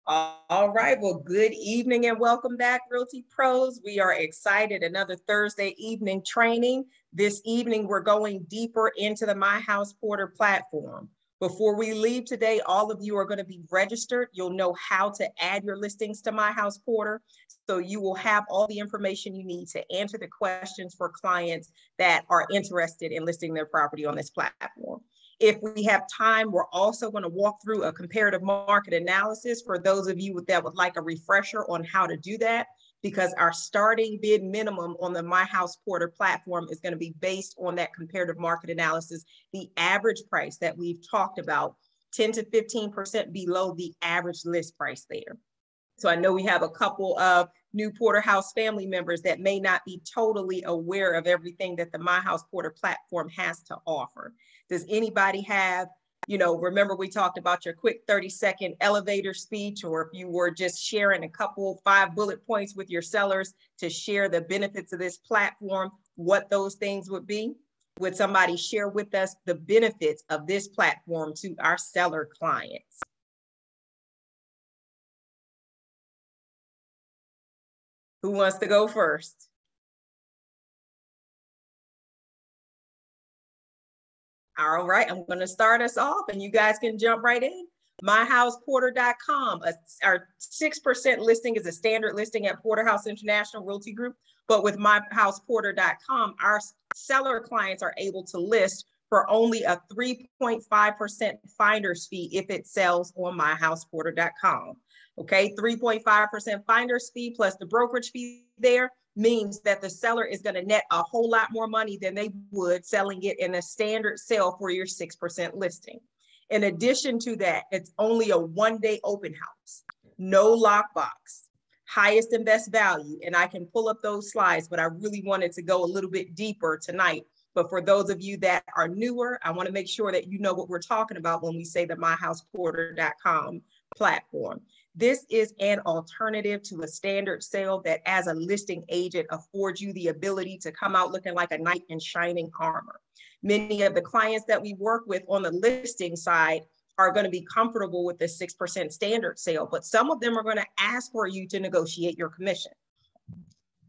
All right, well, good evening and welcome back, Realty Pros. We are excited, another Thursday evening training. This evening, we're going deeper into the My House Porter platform. Before we leave today, all of you are going to be registered. You'll know how to add your listings to My House Porter. So you will have all the information you need to answer the questions for clients that are interested in listing their property on this platform. If we have time, we're also going to walk through a comparative market analysis for those of you that would like a refresher on how to do that, because our starting bid minimum on the My House Porter platform is going to be based on that comparative market analysis, the average price that we've talked about, 10 to 15% below the average list price there. So I know we have a couple of new Porterhouse family members that may not be totally aware of everything that the My House Porter platform has to offer. Does anybody have, remember we talked about your quick 30-second elevator speech, or if you were just sharing a couple 5 bullet points with your sellers to share the benefits of this platform, what those things would be? Would somebody share with us the benefits of this platform to our seller clients? Who wants to go first? All right, I'm going to start us off and you guys can jump right in. MyHousePorter.com, our 6% listing is a standard listing at Porterhouse International Realty Group, but with MyHousePorter.com, our seller clients are able to list for only a 3.5% finder's fee if it sells on MyHousePorter.com. Okay, 3.5% finder's fee plus the brokerage fee there means that the seller is going to net a whole lot more money than they would selling it in a standard sale for your 6% listing. In addition to that, it's only a one-day open house, no lockbox, highest and best value. And I can pull up those slides, but I really wanted to go a little bit deeper tonight. But for those of you that are newer, I want to make sure that you know what we're talking about when we say the MyHousePorter.com platform. This is an alternative to a standard sale that, as a listing agent, affords you the ability to come out looking like a knight in shining armor. Many of the clients that we work with on the listing side are going to be comfortable with the 6% standard sale, but some of them are going to ask for you to negotiate your commission.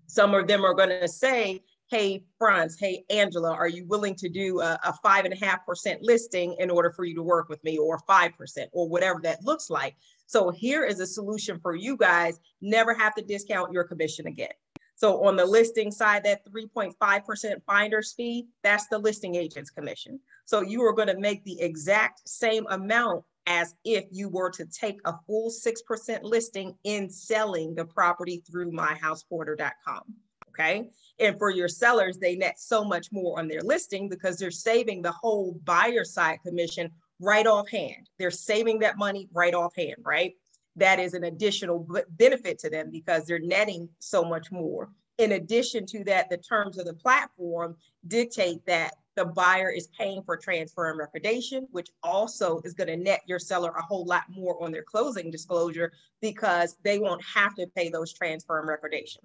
Some of them are going to say, hey, Franz, hey, Angela, are you willing to do a 5.5% listing in order for you to work with me, or 5%, or whatever that looks like? So here is a solution for you guys, never have to discount your commission again. So on the listing side, that 3.5% finder's fee, that's the listing agent's commission. So you are going to make the exact same amount as if you were to take a full 6% listing in selling the property through MyHousePorter.com. Okay. And for your sellers, they net so much more on their listing because they're saving the whole buyer side commission right offhand. They're saving that money right offhand, right? That is an additional benefit to them because they're netting so much more. In addition to that, the terms of the platform dictate that the buyer is paying for transfer and recordation, which also is going to net your seller a whole lot more on their closing disclosure because they won't have to pay those transfer and recordation,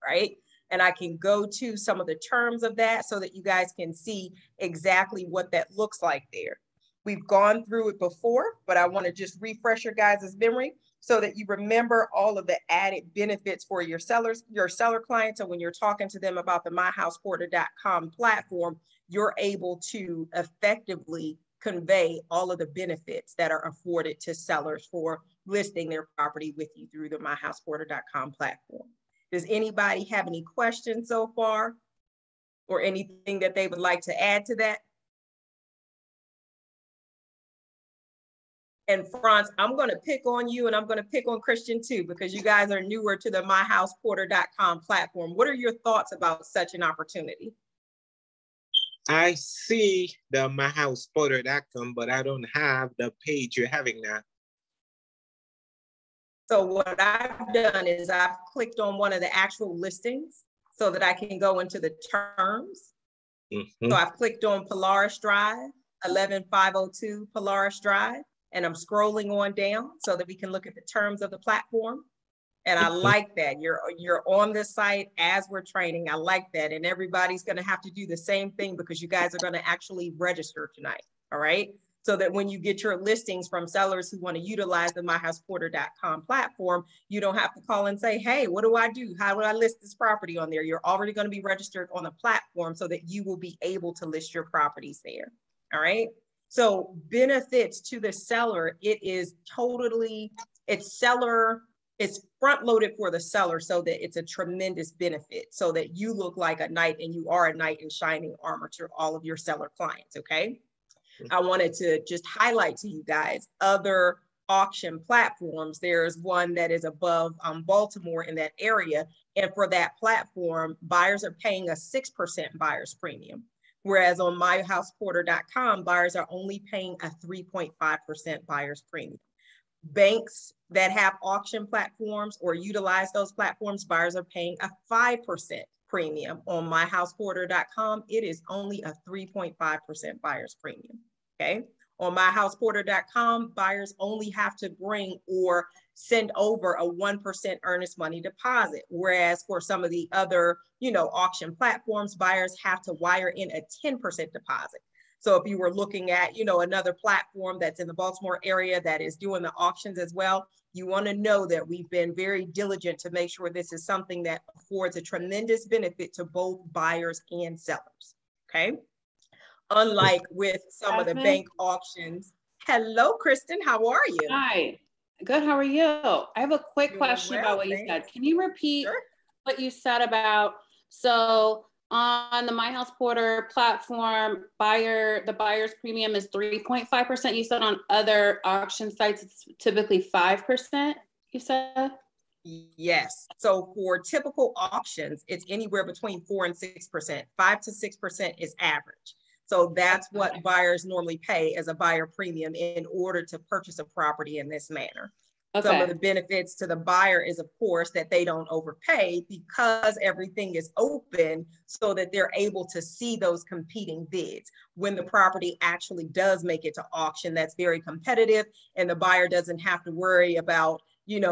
right? And I can go to some of the terms of that so that you guys can see exactly what that looks like there. We've gone through it before, but I want to just refresh your guys' memory so that you remember all of the added benefits for your sellers, your seller clients. So when you're talking to them about the MyHousePorter.com platform, you're able to effectively convey all of the benefits that are afforded to sellers for listing their property with you through the MyHousePorter.com platform. Does anybody have any questions so far or anything that they would like to add to that? And Franz, I'm going to pick on you and I'm going to pick on Christian too, because you guys are newer to the MyHousePorter.com platform. What are your thoughts about such an opportunity? I see the MyHousePorter.com, but I don't have the page you're having now. So what I've done is I've clicked on one of the actual listings so that I can go into the terms. So I've clicked on Polaris Drive, 11502 Polaris Drive, and I'm scrolling on down so that we can look at the terms of the platform. And I like that. You're on the site as we're training. I like that. And everybody's going to have to do the same thing because you guys are going to actually register tonight. All right. so that when you get your listings from sellers who want to utilize the myhouseporter.com platform, you don't have to call and say, hey, what do I do? How do I list this property on there? You're already going to be registered on the platform so that you will be able to list your properties there. All right. So benefits to the seller, it is totally, it's front loaded for the seller so that it's a tremendous benefit so that you look like a knight and you are a knight in shining armor to all of your seller clients. Okay. I wanted to just highlight to you guys other auction platforms. There's one that is above Baltimore in that area. And for that platform, buyers are paying a 6% buyer's premium. Whereas on myhouseporter.com, buyers are only paying a 3.5% buyer's premium. Banks that have auction platforms or utilize those platforms, buyers are paying a 5% premium. On myhouseporter.com, it is only a 3.5% buyer's premium. Okay. On myhouseporter.com, buyers only have to bring or send over a 1% earnest money deposit. Whereas for some of the other, auction platforms, buyers have to wire in a 10% deposit. So if you were looking at, another platform that's in the Baltimore area that is doing the auctions as well, you want to know that we've been very diligent to make sure this is something that affords a tremendous benefit to both buyers and sellers. Okay. Unlike with some of the bank auctions. Hello, Kristen, how are you? Hi, good, how are you? I have a quick question about what you said. Can you repeat what you said about, so on the My House Porter platform, the buyer's premium is 3.5%. You said on other auction sites, it's typically 5%, you said? Yes. So for typical auctions, it's anywhere between 4 and 6%. 5 to 6% is average. So that's what buyers normally pay as a buyer premium in order to purchase a property in this manner. Okay. Some of the benefits to the buyer is, of course, that they don't overpay because everything is open so that they're able to see those competing bids. When the property actually does make it to auction, that's very competitive and the buyer doesn't have to worry about,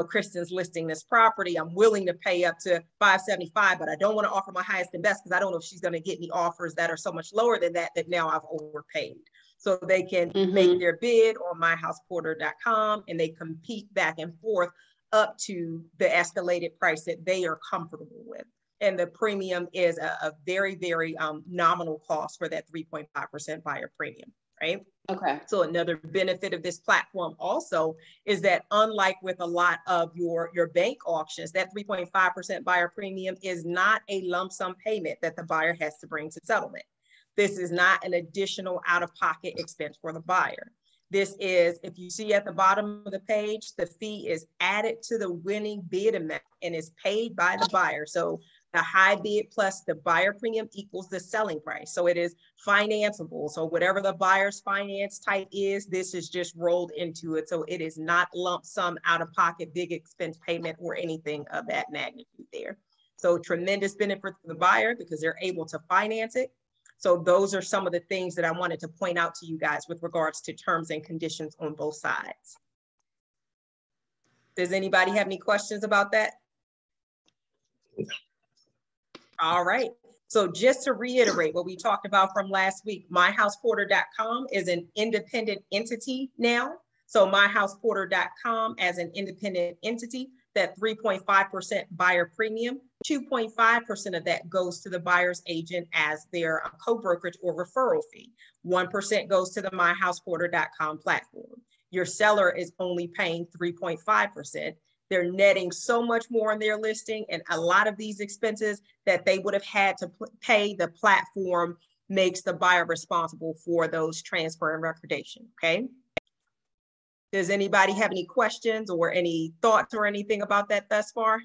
Kristen's listing this property. I'm willing to pay up to $575, but I don't want to offer my highest and best because I don't know if she's going to get any offers that are so much lower than that now I've overpaid. So they can make their bid on myhouseporter.com and they compete back and forth up to the escalated price that they are comfortable with. And the premium is a very, very nominal cost for that 3.5% buyer premium, right? Okay. So another benefit of this platform also is that unlike with a lot of your bank auctions, that 3.5% buyer premium is not a lump sum payment that the buyer has to bring to settlement. This is not an additional out-of-pocket expense for the buyer. This is, if you see at the bottom of the page, the fee is added to the winning bid amount and is paid by the buyer. So the high bid plus the buyer premium equals the selling price. So it is financeable. So whatever the buyer's finance type is, this is just rolled into it. So it is not lump sum out-of-pocket big expense payment or anything of that magnitude there. So tremendous benefit for the buyer because they're able to finance it. So those are some of the things that I wanted to point out to you guys with regards to terms and conditions on both sides. Does anybody have any questions about that? All right. So just to reiterate what we talked about from last week, myhouseporter.com is an independent entity now. So myhouseporter.com as an independent entity, that 3.5% buyer premium, 2.5% of that goes to the buyer's agent as their co-brokerage or referral fee. 1% goes to the myhouseporter.com platform. Your seller is only paying 3.5%. They're netting so much more on their listing, and a lot of these expenses that they would have had to pay, the platform makes the buyer responsible for those transfer and recordation, okay? Does anybody have any questions or any thoughts or anything about that thus far?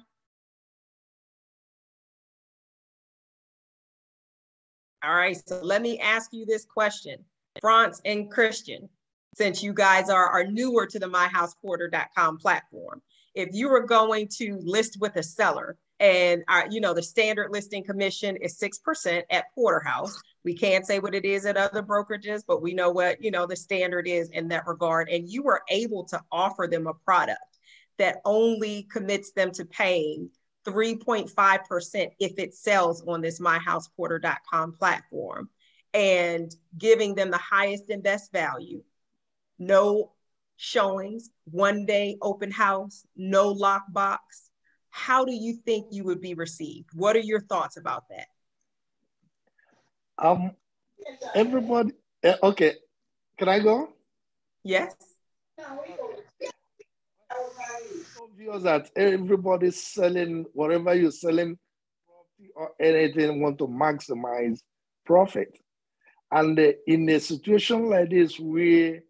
All right, so let me ask you this question. France and Christian, since you guys are newer to the myhouseporter.com platform, if you were going to list with a seller and the standard listing commission is 6% at Porterhouse, we can't say what it is at other brokerages, but we know what, the standard is in that regard. And you were able to offer them a product that only commits them to paying 3.5% if it sells on this myhouseporter.com platform and giving them the highest and best value no showings, 1 day open house, no lockbox. How do you think you would be received? What are your thoughts about that? Everybody, okay, can I go? Yes. Obvious that everybody's selling, whatever you're selling, property or anything, want to maximize profit. And in a situation like this, where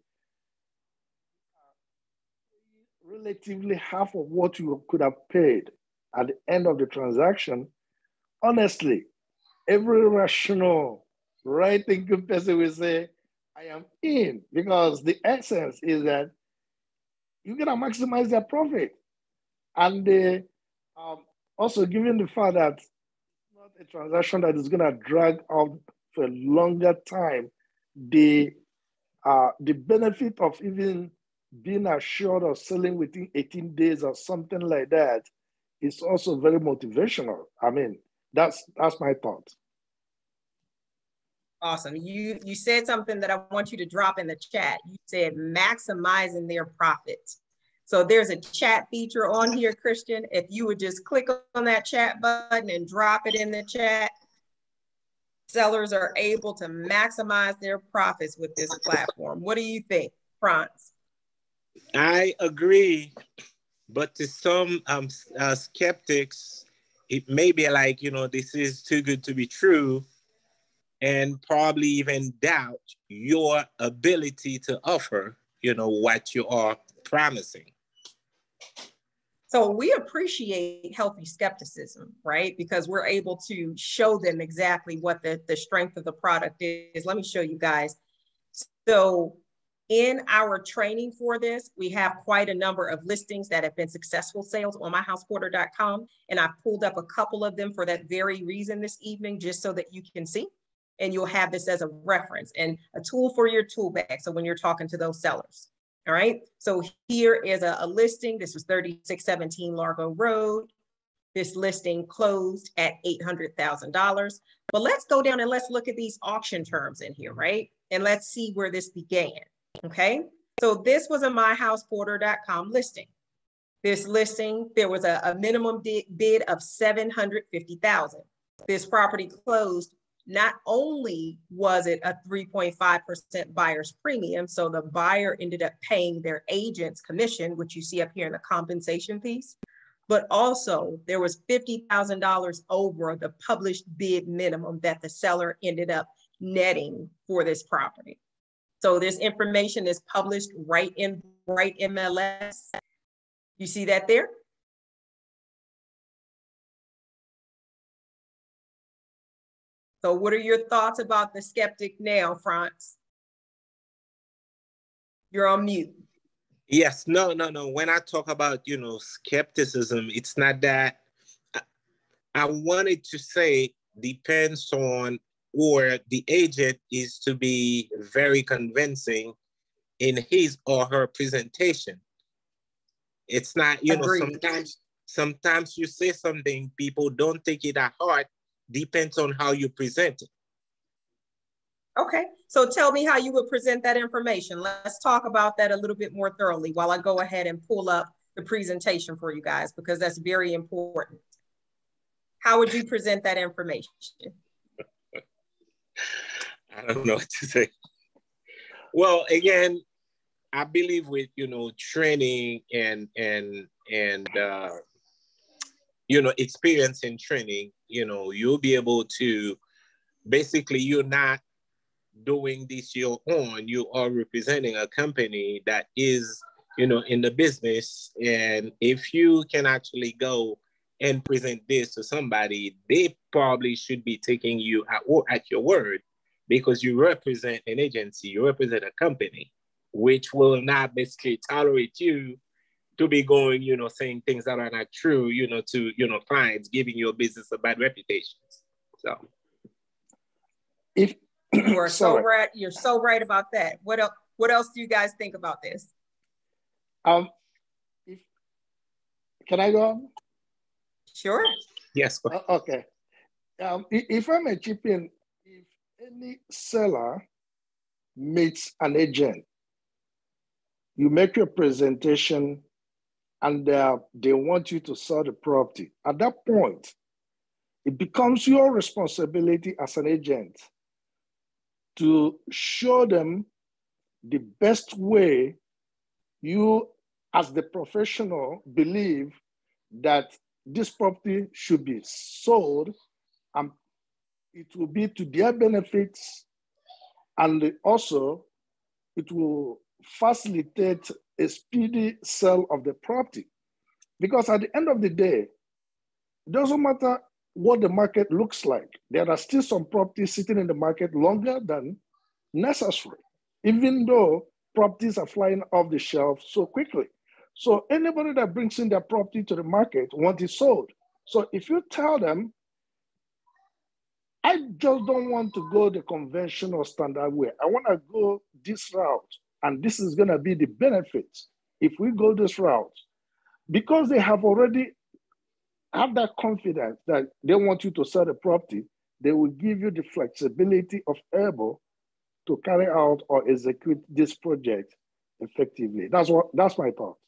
relatively half of what you could have paid at the end of the transaction, honestly, every rational, right-thinking person will say, I am in, because the essence is that you're gonna maximize their profit. And also given the fact that it's not a transaction that is gonna drag out for a longer time, the benefit of even being assured of selling within 18 days or something like that is also very motivational. I mean, that's my thought. Awesome. You said something that I want you to drop in the chat. You said maximizing their profits. So there's a chat feature on here, Christian. If you would just click on that chat button and drop it in the chat, sellers are able to maximize their profits with this platform. What do you think, Franz? I agree, but to some skeptics, it may be like, this is too good to be true, and probably even doubt your ability to offer, what you are promising. So we appreciate healthy skepticism, right? Because we're able to show them exactly what the strength of the product is. Let me show you guys. So in our training for this, we have quite a number of listings that have been successful sales on myhouseporter.com. And I pulled up a couple of them for that very reason this evening, just so that you can see. And you'll have this as a reference and a tool for your tool bag. So when you're talking to those sellers. All right, so here is a listing. This was 3617 Largo Road. This listing closed at $800,000. But let's go down and let's look at these auction terms in here, right? And let's see where this began, okay? So this was a myhouseporter.com listing. This listing, there was a minimum bid of $750,000. This property closed. Not only was it a 3.5% buyer's premium, so the buyer ended up paying their agent's commission, which you see up here in the compensation piece, but also there was $50,000 over the published bid minimum that the seller ended up netting for this property. So this information is published right in MLS. You see that there? So what are your thoughts about the skeptic now, Franz? You're on mute. Yes, no. When I talk about, skepticism, it's not that. I wanted to say depends on, or the agent is to be very convincing in his or her presentation. It's not, sometimes you say something, people don't take it at heart. Depends on how you present it. Okay, so tell me how you would present that information. Let's talk about that a little bit more thoroughly while I go ahead and pull up the presentation for you guys, because that's very important. How would you present that information? I don't know what to say. Well, again, I believe with, training and experience in training, you'll be able to, basically, you're not doing this your own. You are representing a company that is, in the business. And if you can actually go and present this to somebody, they probably should be taking you at your word, because you represent an agency, you represent a company, which will not basically tolerate you to be going, saying things that are not true, to, clients, giving your business a bad reputation. So. If you are so right, you're so right about that. What else do you guys think about this? Can I go on? Sure. Yes. Okay. If I may chip in, if any seller meets an agent you make your presentation, and they want you to sell the property. At that point, it becomes your responsibility as an agent to show them the best way you, as the professional, believe that this property should be sold, and it will be to their benefits, and also it will facilitate a speedy sale of the property. Because at the end of the day, it doesn't matter what the market looks like. There are still some properties sitting in the market longer than necessary, even though properties are flying off the shelf so quickly. So anybody that brings in their property to the market wants it sold. So if you tell them, I just don't want to go the conventional standard way, I want to go this route, and this is going to be the benefits if we go this route, because they have already have that confidence that they want you to sell the property, they will give you the flexibility of able to carry out or execute this project effectively. That's my thought.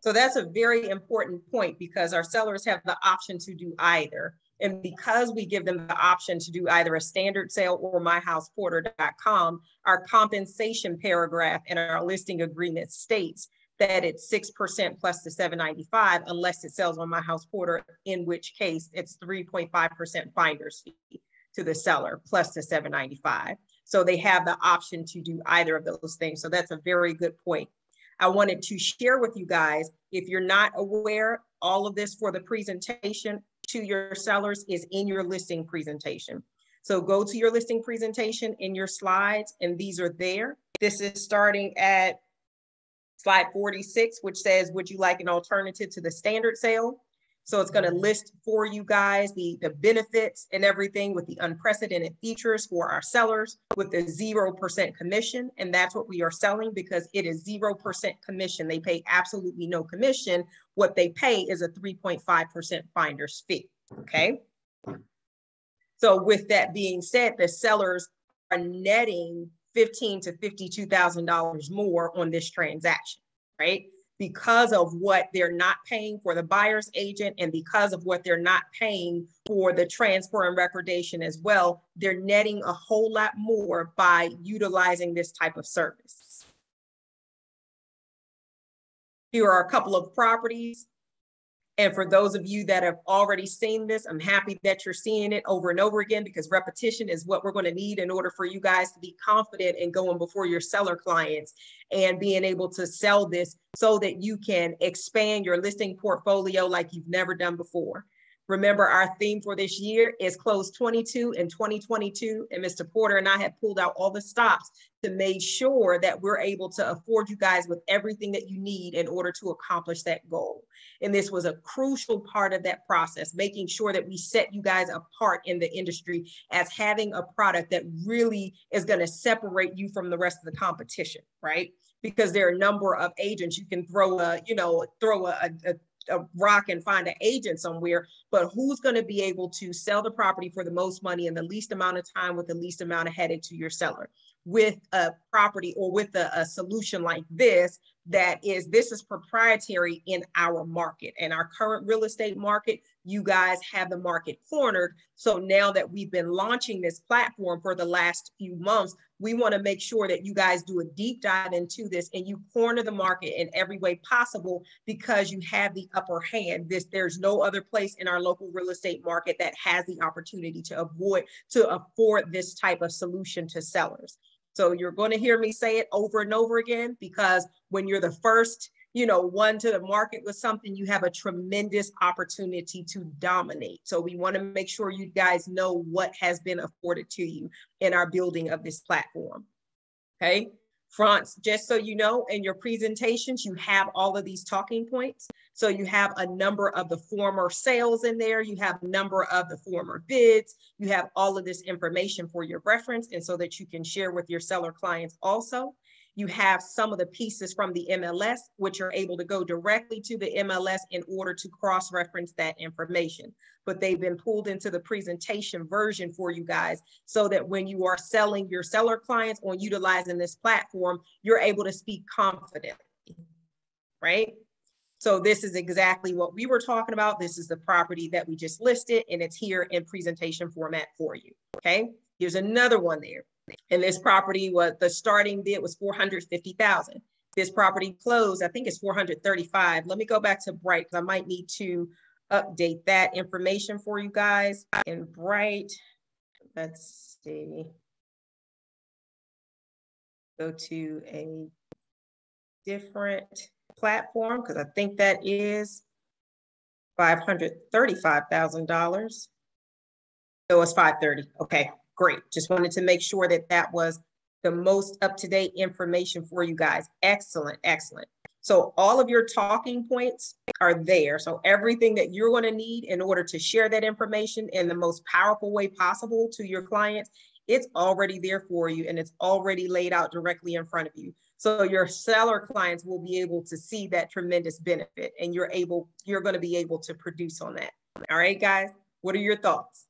So that's a very important point, because our sellers have the option to do either. And because we give them the option to do either a standard sale or myhouseporter.com, our compensation paragraph in our listing agreement states that it's 6% plus the $795 unless it sells on My House Porter, in which case it's 3.5% finder's fee to the seller plus the $795. So they have the option to do either of those things. So that's a very good point. I wanted to share with you guys, if you're not aware, all of this for the presentation to your sellers is in your listing presentation. So go to your listing presentation in your slides, and these are there. This is starting at slide 46, which says, would you like an alternative to the standard sale? So it's going to list for you guys the benefits and everything with the unprecedented features for our sellers with the 0% commission. And that's what we are selling, because it is 0% commission. They pay absolutely no commission. What they pay is a 3.5% finder's fee. Okay. So with that being said, the sellers are netting $15,000 to $52,000 more on this transaction, right? Because of what they're not paying for the buyer's agent, and because of what they're not paying for the transfer and recordation as well, they're netting a whole lot more by utilizing this type of service. Here are a couple of properties. And for those of you that have already seen this, I'm happy that you're seeing it over and over again, because repetition is what we're going to need in order for you guys to be confident in going before your seller clients and being able to sell this so that you can expand your listing portfolio like you've never done before. Remember, our theme for this year is close 22 in 2022. And Mr. Porter and I have pulled out all the stops to make sure that we're able to afford you guys with everything that you need in order to accomplish that goal. And this was a crucial part of that process, making sure that we set you guys apart in the industry as having a product that really is going to separate you from the rest of the competition, right? Because there are a number of agents. You can throw a rock and find an agent somewhere, but who's going to be able to sell the property for the most money in the least amount of time with the least amount of headache to your seller? With a property or with a solution like this, this is proprietary in our market and our current real estate market. You guys have the market cornered. So now that we've been launching this platform for the last few months, we want to make sure that you guys do a deep dive into this and you corner the market in every way possible, because you have the upper hand. There's no other place in our local real estate market that has the opportunity to afford this type of solution to sellers. So you're going to hear me say it over and over again, because when you're the first, one to the market with something, you have a tremendous opportunity to dominate. So we want to make sure you guys know what has been afforded to you in our building of this platform. Okay. France, just so you know, in your presentations, you have all of these talking points. So you have a number of the former sales in there. You have a number of the former bids. You have all of this information for your reference, and so that you can share with your seller clients also. You have some of the pieces from the MLS, which are able to go directly to the MLS in order to cross-reference that information. But they've been pulled into the presentation version for you guys so that when you are selling your seller clients on utilizing this platform, you're able to speak confidently, right? So this is exactly what we were talking about. This is the property that we just listed, and it's here in presentation format for you, okay? Here's another one there. And this property was, the starting bid was $450,000. This property closed, I think it's $435,000. Let me go back to Bright because I might need to update that information for you guys. In Bright, let's see. Go to a different platform because I think that is $535,000. So it's 530. Okay, great. Just wanted to make sure that that was the most up-to-date information for you guys. Excellent, excellent. So all of your talking points are there. So everything that you're going to need in order to share that information in the most powerful way possible to your clients, it's already there for you and it's already laid out directly in front of you. So your seller clients will be able to see that tremendous benefit and you're going to be able to produce on that. All right, guys, what are your thoughts?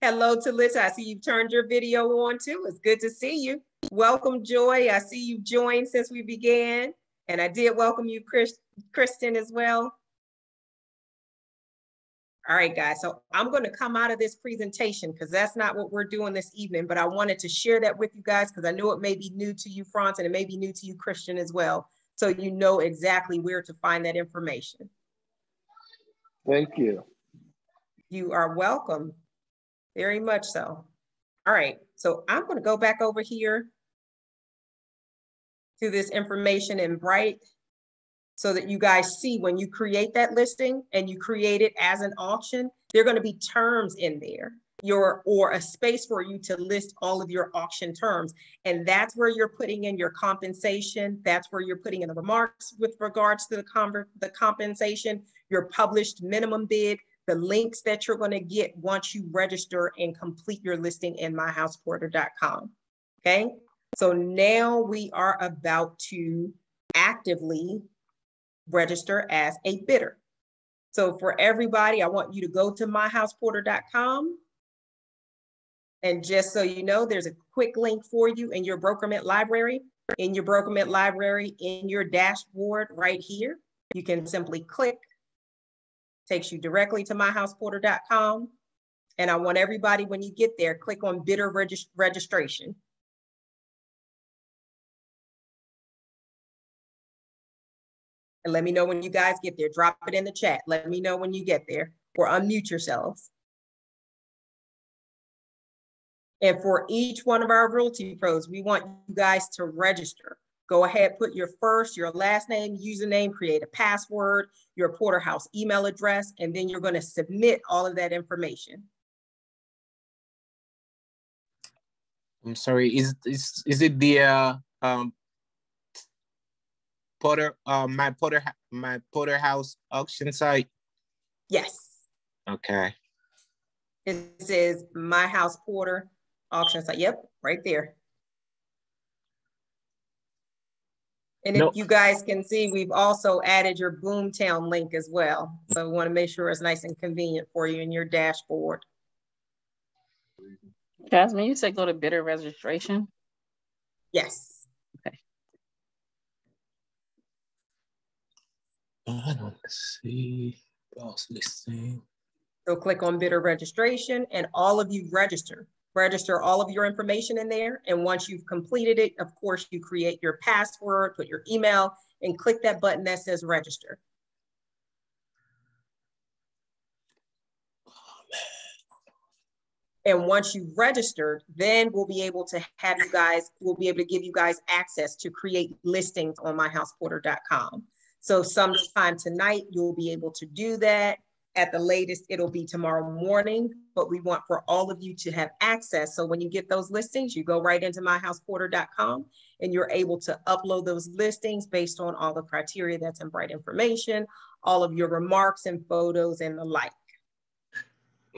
Hello, Talita. I see you've turned your video on too. It's good to see you. Welcome, Joy. I see you joined since we began. And I did welcome you, Kristen, as well. All right, guys. So I'm going to come out of this presentation because that's not what we're doing this evening. But I wanted to share that with you guys because I know it may be new to you, Franz, and it may be new to you, Christian, as well. So you know exactly where to find that information. Thank you. You are welcome. Very much so. All right, so I'm going to go back over here to this information in Bright so that you guys see when you create that listing and you create it as an auction, there are going to be terms in there, or a space for you to list all of your auction terms. And that's where you're putting in your compensation. That's where you're putting in the remarks with regards to the compensation, your published minimum bid, the links that you're going to get once you register and complete your listing in myhouseporter.com. Okay, so now we are about to actively register as a bidder. So for everybody, I want you to go to myhouseporter.com. And just so you know, there's a quick link for you in your BrokerMint library. In your BrokerMint library, in your dashboard right here, you can simply click. Takes you directly to myhouseporter.com. And I want everybody, when you get there, click on bidder registration. And let me know when you guys get there. Drop it in the chat. Let me know when you get there or unmute yourselves. And for each one of our Realty Pros, we want you guys to register. Go ahead, put your first, your last name, username, create a password, your Porterhouse email address, and then you're going to submit all of that information. I'm sorry, is it the my Porterhouse auction site? Yes. Okay. This is My House Porter auction site. Yep, right there. And if you guys can see, we've also added your Boomtown link as well. So we want to make sure it's nice and convenient for you in your dashboard. Jasmine, you said go to bidder registration? Yes. Okay. I don't see boss listing. So click on bidder registration and all of you register all of your information in there. And once you've completed it, of course, you create your password, put your email, and click that button that says register. And once you've registered, then we'll be able to have you guys, we'll be able to give you guys access to create listings on myhouseporter.com. So sometime tonight, you'll be able to do that. At the latest, it'll be tomorrow morning, but we want for all of you to have access. So when you get those listings, you go right into myhouseporter.com and you're able to upload those listings based on all the criteria that's in Bright information, all of your remarks and photos and the like.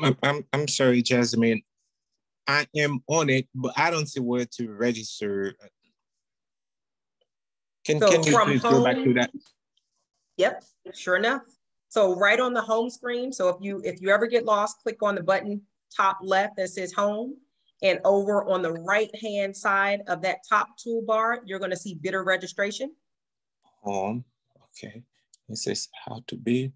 I'm sorry, Jasmine. I am on it, but I don't see where to register. Can you please go back to that? Yep, sure enough. So right on the home screen. So if you ever get lost, click on the button top left that says home, and over on the right-hand side of that top toolbar, you're going to see bidder registration. Home, okay. It says how to bid.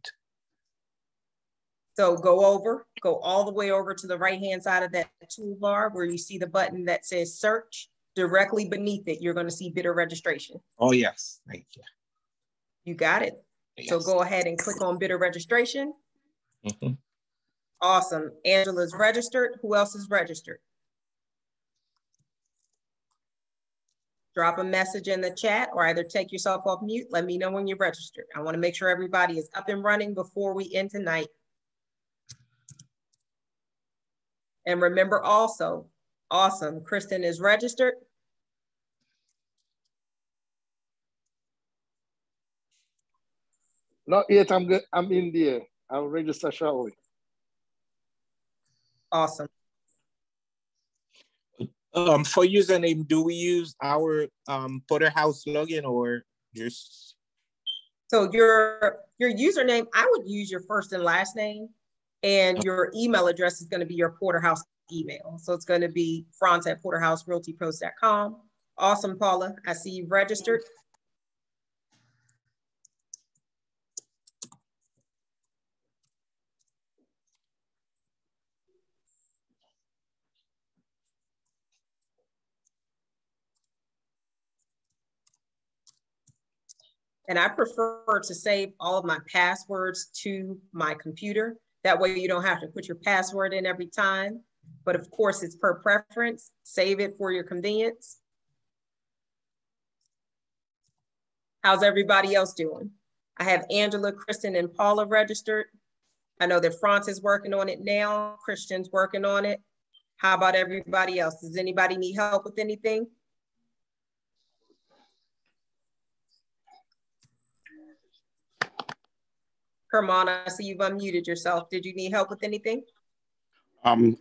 So go all the way over to the right-hand side of that toolbar where you see the button that says search. Directly beneath it, you're going to see bidder registration. Oh, yes, thank you. You got it. Yes. So go ahead and click on bidder registration. Mm-hmm. Awesome. Angela's registered. Who else is registered? Drop a message in the chat or either take yourself off mute. Let me know when you're registered. I want to make sure everybody is up and running before we end tonight. And remember also, awesome, Kristen is registered. Not yet, I'm good. I'm in there. I'll register shortly. Awesome. For username, do we use our Porterhouse login or just? So your username, I would use your first and last name, and your email address is going to be your Porterhouse email. So it's going to be franz@porterhouserealtypros.com. Awesome, Paula. I see you registered. And I prefer to save all of my passwords to my computer. That way you don't have to put your password in every time. But of course, it's per preference. Save it for your convenience. How's everybody else doing? I have Angela, Kristen, and Paula registered. I know that Franz is working on it now. Christian's working on it. How about everybody else? Does anybody need help with anything? Herman, I see you've unmuted yourself. Did you need help with anything? I'm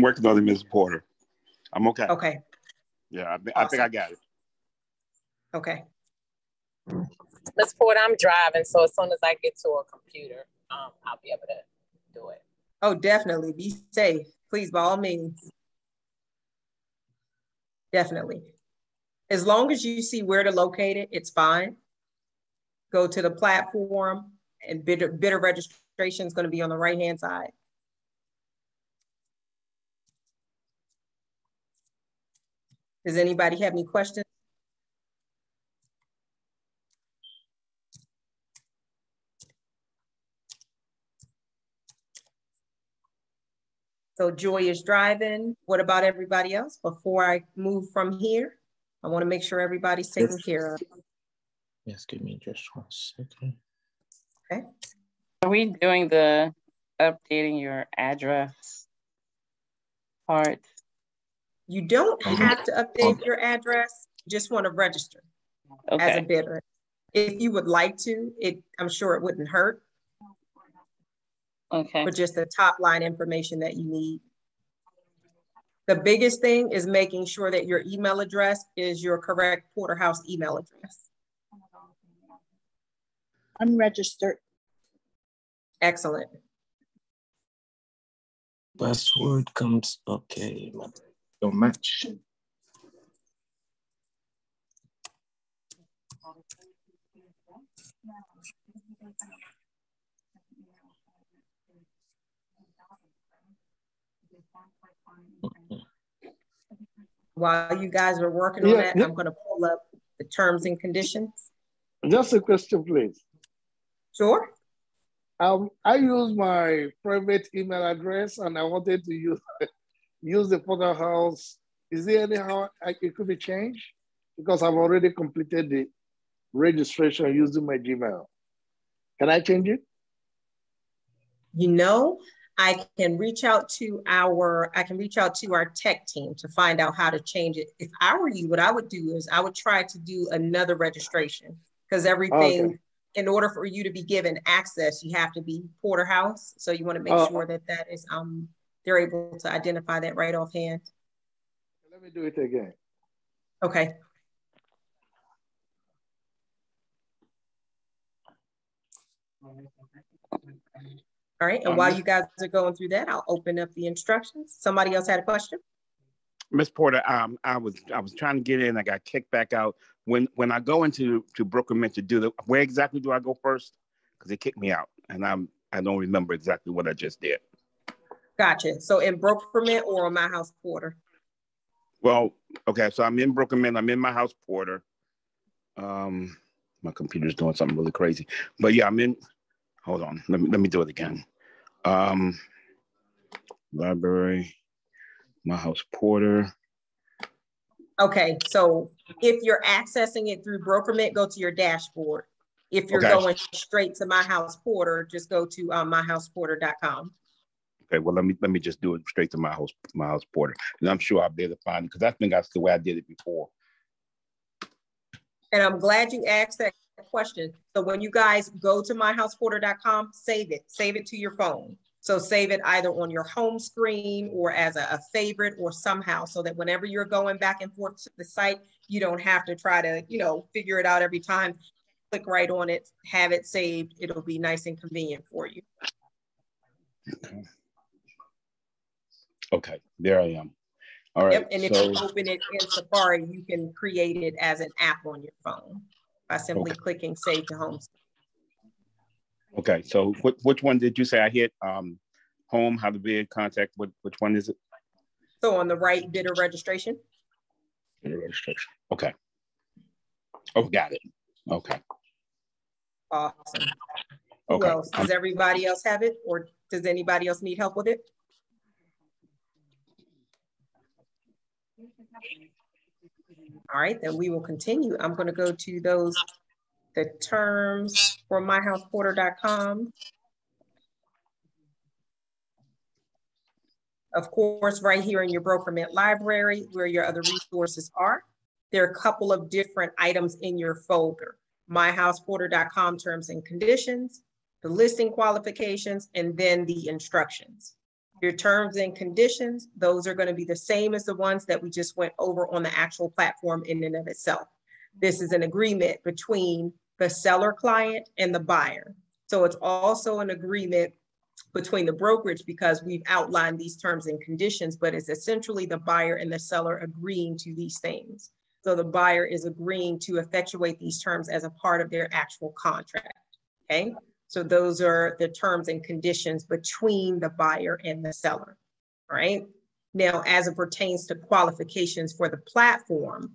working on it, Ms. Porter. I'm okay. Okay. Yeah, I think I got it. Okay. Ms. Porter, I'm driving, so as soon as I get to a computer, I'll be able to do it. Oh, definitely. Be safe. Please, by all means. Definitely. As long as you see where to locate it, it's fine. Go to the platform, and bidder registration is going to be on the right-hand side. Does anybody have any questions? So Joy is driving. What about everybody else? Before I move from here, I want to make sure everybody's taken care of. Yes, give me just 1 second. Okay. Are we doing the updating your address part? You don't have to update your address. You just want to register as a bidder. If you would like to, I'm sure it wouldn't hurt. Okay. But just the top line information that you need. The biggest thing is making sure that your email address is your correct Porterhouse email address. I'm registered. Excellent. Password comes, okay. Don't match. While you guys are working on that, I'm going to pull up the terms and conditions. Just a question, please. Sure. I use my private email address and I wanted to use the Porterhouse. Is there anyhow it could be changed? Because I've already completed the registration using my Gmail. Can I change it? You know, I can reach out to our tech team to find out how to change it. If I were you, what I would do is I would try to do another registration because everything in order for you to be given access, you have to be Porterhouse. So you want to make sure that that is, they're able to identify that right offhand. Let me do it again. Okay. All right, and while you guys are going through that, I'll open up the instructions. Somebody else had a question? Ms. Porter, I was trying to get in. I got kicked back out. When I go into BrokerMint to do the, where exactly do I go first? Because they kicked me out, and I don't remember exactly what I just did. Gotcha. So in BrokerMint or on My House Porter? Well, okay. So I'm in BrokerMint. I'm in My House Porter. My computer's doing something really crazy, but yeah, I'm in. Hold on. Let me do it again. Library. My House Porter. Okay, so if you're accessing it through BrokerMint, go to your dashboard. If you're going straight to My House Porter, just go to myhouseporter.com. Okay, well let me just do it straight to My House Porter, and I'm sure I'll be able to find it because I think that's the way I did it before. And I'm glad you asked that question. So when you guys go to myhouseporter.com, save it to your phone. So save it either on your home screen or as a favorite or somehow, so that whenever you're going back and forth to the site, you don't have to try to, figure it out every time. Click right on it, have it saved. It'll be nice and convenient for you. Okay, there I am. All right. Yep. And if you open it in Safari, you can create it as an app on your phone by simply clicking Save to Home. Okay, so which one did you say I hit? Home, how to bid, contact, which one is it? So on the right, bidder registration. Bidder registration, okay. Oh, got it, okay. Awesome. Who else? Does everybody else have it, or does anybody else need help with it? All right, then we will continue. I'm going to go to the terms for myhouseporter.com. Of course, right here in your BrokerMint library, where your other resources are, there are a couple of different items in your folder. myhouseporter.com terms and conditions, the listing qualifications, and then the instructions. Your terms and conditions, those are going to be the same as the ones that we just went over on the actual platform in and of itself. This is an agreement between the seller client and the buyer. So it's also an agreement between the brokerage because we've outlined these terms and conditions, but it's essentially the buyer and the seller agreeing to these things. So the buyer is agreeing to effectuate these terms as a part of their actual contract, okay? So those are the terms and conditions between the buyer and the seller, all right? Now, as it pertains to qualifications for the platform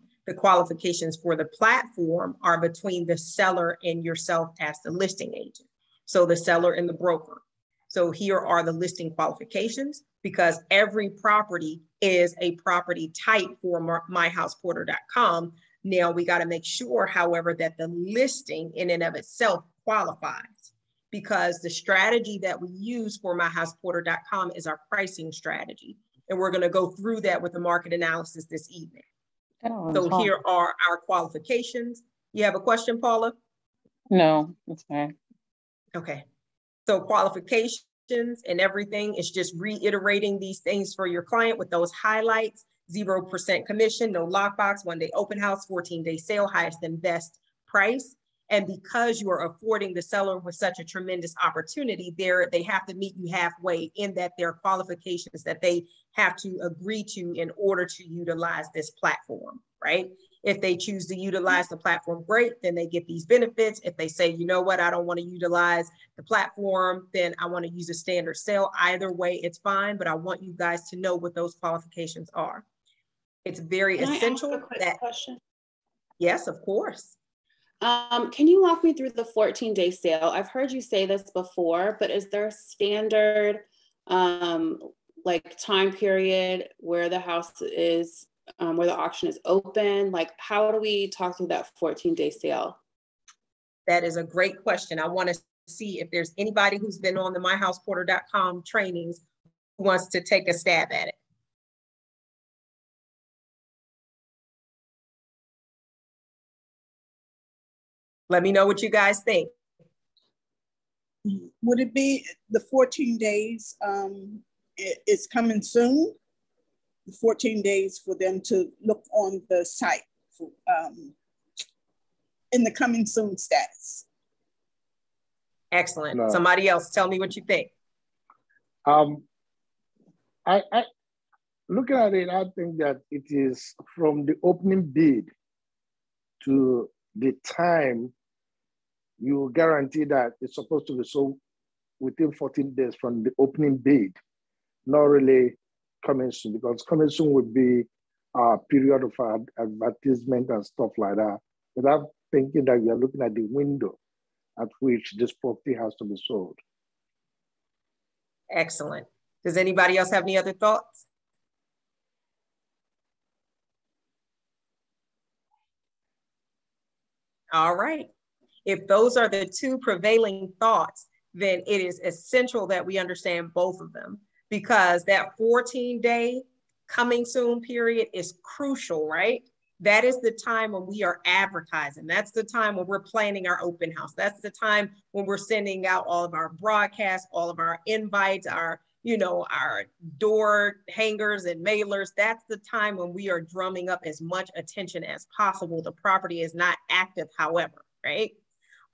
are between the seller and yourself as the listing agent. So the seller and the broker. So here are the listing qualifications, because every property is a property type for myhouseporter.com. Now we got to make sure, however, that the listing in and of itself qualifies, because the strategy that we use for myhouseporter.com is our pricing strategy. And we're going to go through that with the market analysis this evening. So here are our qualifications. You have a question, Paula? No, that's fine. Okay. So qualifications and everything is just reiterating these things for your client with those highlights: 0% commission, no lockbox, 1-day open house, 14-day sale, highest and best price. And because you are affording the seller with such a tremendous opportunity, they have to meet you halfway in that there are qualifications that they have to agree to in order to utilize this platform, right? If they choose to utilize the platform, great, then they get these benefits. If they say, you know what, I don't want to utilize the platform, then I want to use a standard sale. Either way, it's fine, but I want you guys to know what those qualifications are. It's very essential. Can I ask a quick question? Yes, of course. Can you walk me through the 14-day sale? I've heard you say this before, but is there a standard like time period where the house is, where the auction is open? Like, how do we talk through that 14-day sale? That is a great question. I want to see if there's anybody who's been on the myhouseporter.com trainings who wants to take a stab at it. Let me know what you guys think. Would it be the 14 days is coming soon? The 14 days for them to look on the site for, in the coming soon status. Excellent. No. Somebody else, tell me what you think. I looking at it, I think that it is from the opening bid to the time you guarantee that it's supposed to be sold within 14 days from the opening bid, not really coming soon, because coming soon would be a period of advertisement and stuff like that, without thinking that you're looking at the window at which this property has to be sold. Excellent. Does anybody else have any other thoughts? All right. If those are the two prevailing thoughts, then it is essential that we understand both of them, because that 14-day coming soon period is crucial, right? That is the time when we are advertising. That's the time when we're planning our open house. That's the time when we're sending out all of our broadcasts, all of our invites, our door hangers and mailers. That's the time when we are drumming up as much attention as possible. The property is not active, however, right?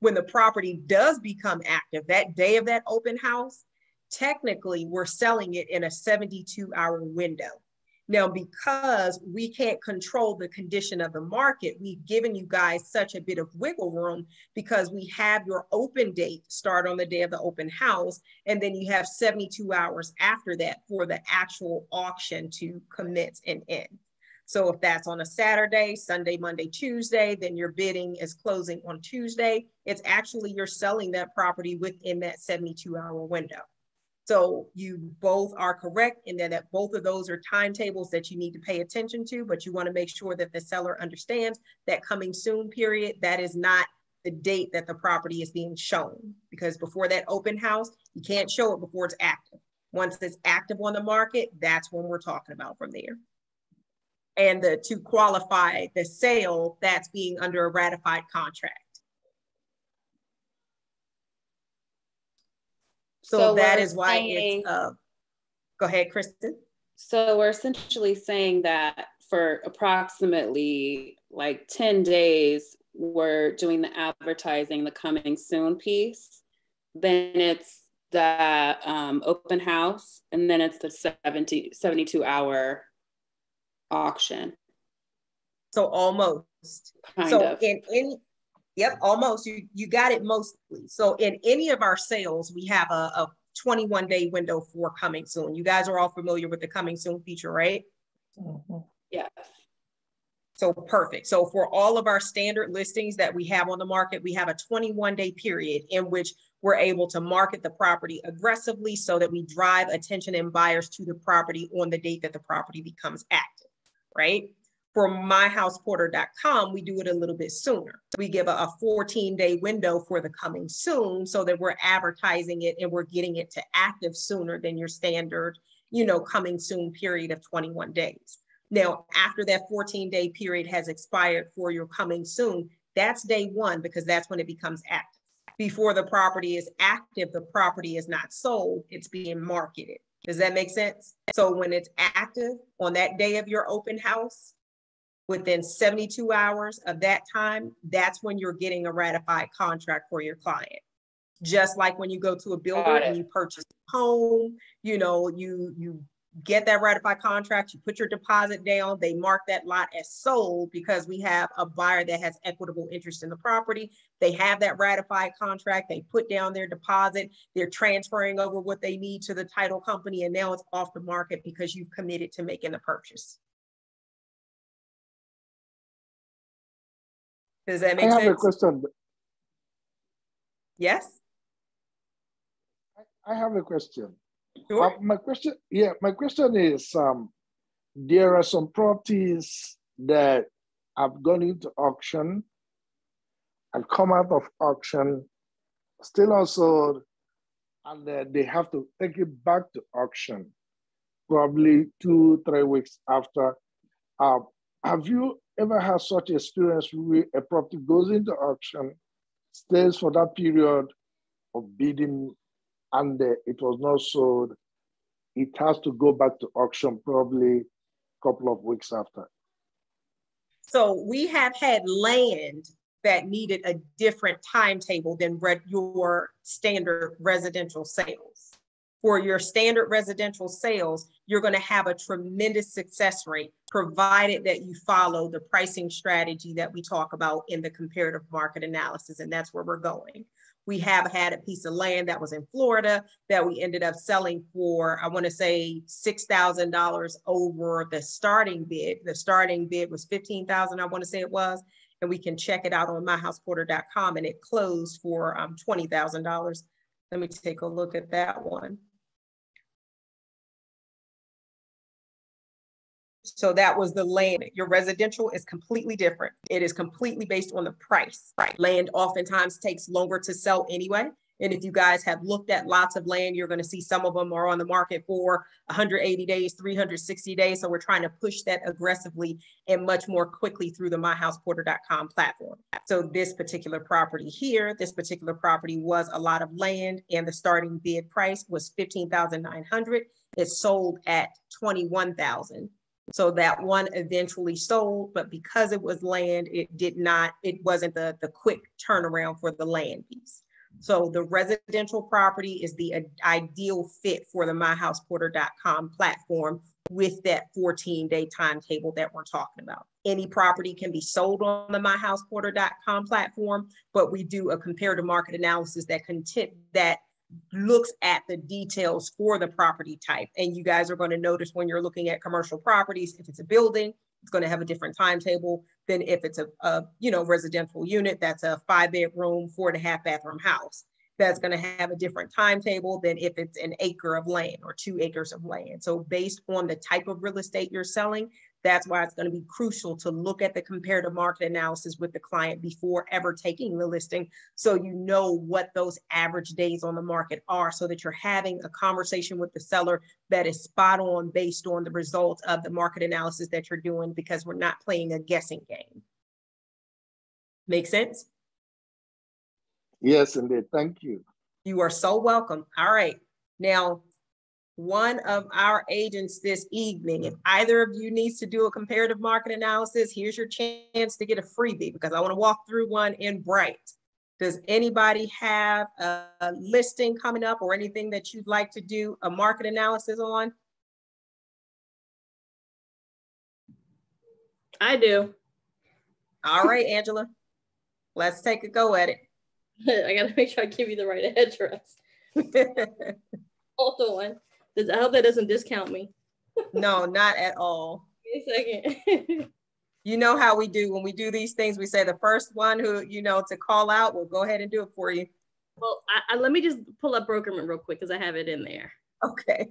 When the property does become active, that day of that open house, technically we're selling it in a 72-hour window. Now, because we can't control the condition of the market, we've given you guys such a bit of wiggle room, because we have your open date start on the day of the open house, and then you have 72 hours after that for the actual auction to commence and end. So if that's on a Saturday, Sunday, Monday, Tuesday, then your bidding is closing on Tuesday. It's actually you're selling that property within that 72-hour window. So you both are correct in that both of those are timetables that you need to pay attention to, but you want to make sure that the seller understands that coming soon period, that is not the date that the property is being shown, because before that open house, you can't show it before it's active. Once it's active on the market, that's when we're talking about from there. And to qualify the sale, that's being under a ratified contract. So that is why it's, go ahead, Kristen. So we're essentially saying that for approximately like 10 days, we're doing the advertising, the coming soon piece. Then it's the open house, and then it's the 72-hour auction. So almost. Kind of. Yep, almost. You got it mostly. So in any of our sales, we have a 21-day window for coming soon. You guys are all familiar with the coming soon feature, right? Mm-hmm. Yes. So perfect. So for all of our standard listings that we have on the market, we have a 21-day period in which we're able to market the property aggressively so that we drive attention and buyers to the property on the date that the property becomes active, right? For myhouseporter.com, we do it a little bit sooner. So we give a 14-day window for the coming soon so that we're advertising it and we're getting it to active sooner than your standard, coming soon period of 21 days. Now, after that 14-day period has expired for your coming soon, that's day one, because that's when it becomes active. Before the property is active, the property is not sold, it's being marketed. Does that make sense? So when it's active on that day of your open house, within 72 hours of that time, that's when you're getting a ratified contract for your client. Just like when you go to a builder and you purchase a home, you get that ratified contract, you put your deposit down, they mark that lot as sold because we have a buyer that has equitable interest in the property. They have that ratified contract, they put down their deposit, they're transferring over what they need to the title company, and now it's off the market because you've committed to making the purchase. Does that make sense? I have a question. Yes? I have a question. Sure. My question is, there are some properties that have gone into auction and come out of auction, still unsold, and they have to take it back to auction, probably 2-3 weeks after. Have you ever had such experience where a property goes into auction, stays for that period, of bidding and it was not sold, it has to go back to auction probably a couple of weeks after. So we have had land that needed a different timetable than your standard residential sales. For your standard residential sales, you're going to have a tremendous success rate, provided that you follow the pricing strategy that we talk about in the comparative market analysis, and that's where we're going. We have had a piece of land that was in Florida that we ended up selling for, I want to say $6,000 over the starting bid. The starting bid was $15,000, I want to say it was, and we can check it out on myhouseporter.com, and it closed for $20,000. Let me take a look at that one. So that was the land. Your residential is completely different. It is completely based on the price. Right. Land oftentimes takes longer to sell anyway. And if you guys have looked at lots of land, you're going to see some of them are on the market for 180 days, 360 days. So we're trying to push that aggressively and much more quickly through the myhouseporter.com platform. So this particular property here, this particular property was a lot of land, and the starting bid price was $15,900. It sold at $21,000. So that one eventually sold, but because it was land, it wasn't the quick turnaround for the land piece. So the residential property is the ideal fit for the myhouseporter.com platform with that 14-day timetable that we're talking about. Any property can be sold on the myhouseporter.com platform, but we do a comparative market analysis that looks at the details for the property type. And you guys are going to notice when you're looking at commercial properties, if it's a building, it's going to have a different timetable than if it's a residential unit that's a 5-bedroom, 4.5 bathroom house. That's going to have a different timetable than if it's an acre of land or 2 acres of land. So based on the type of real estate you're selling, that's why it's going to be crucial to look at the comparative market analysis with the client before ever taking the listing, so you know what those average days on the market are, so that you're having a conversation with the seller that is spot on based on the results of the market analysis that you're doing, because we're not playing a guessing game. Make sense? Yes, indeed. Thank you. You are so welcome. All right. Now, one of our agents this evening, if either of you needs to do a comparative market analysis, here's your chance to get a freebie, because I want to walk through one in Bright. Does anybody have a listing coming up or anything that you'd like to do a market analysis on? I do. All right, Angela, let's take a go at it. I got to make sure I give you the right address. Hold on. I hope that doesn't discount me. No, not at all. Wait a second. You know how we do when we do these things. We say the first one who, to call out, we'll go ahead and do it for you. Well, let me just pull up Brokerman real quick because I have it in there. Okay.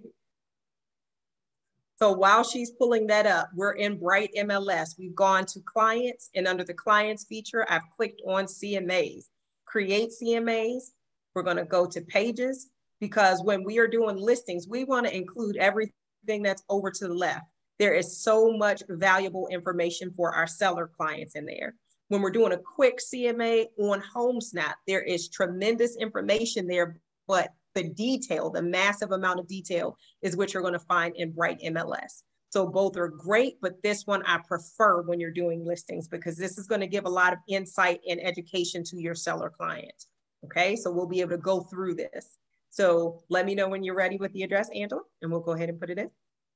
So while she's pulling that up, we're in Bright MLS. We've gone to clients, and under the clients feature, I've clicked on CMAs. Create CMAs. We're going to go to pages, because when we are doing listings, we want to include everything that's over to the left. There is so much valuable information for our seller clients in there. When we're doing a quick CMA on HomeSnap, there is tremendous information there, but the detail, the massive amount of detail, is what you're going to find in Bright MLS. So both are great, but this one I prefer when you're doing listings, because this is going to give a lot of insight and education to your seller clients. Okay, so we'll be able to go through this. So let me know when you're ready with the address, Angela, and we'll go ahead and put it in.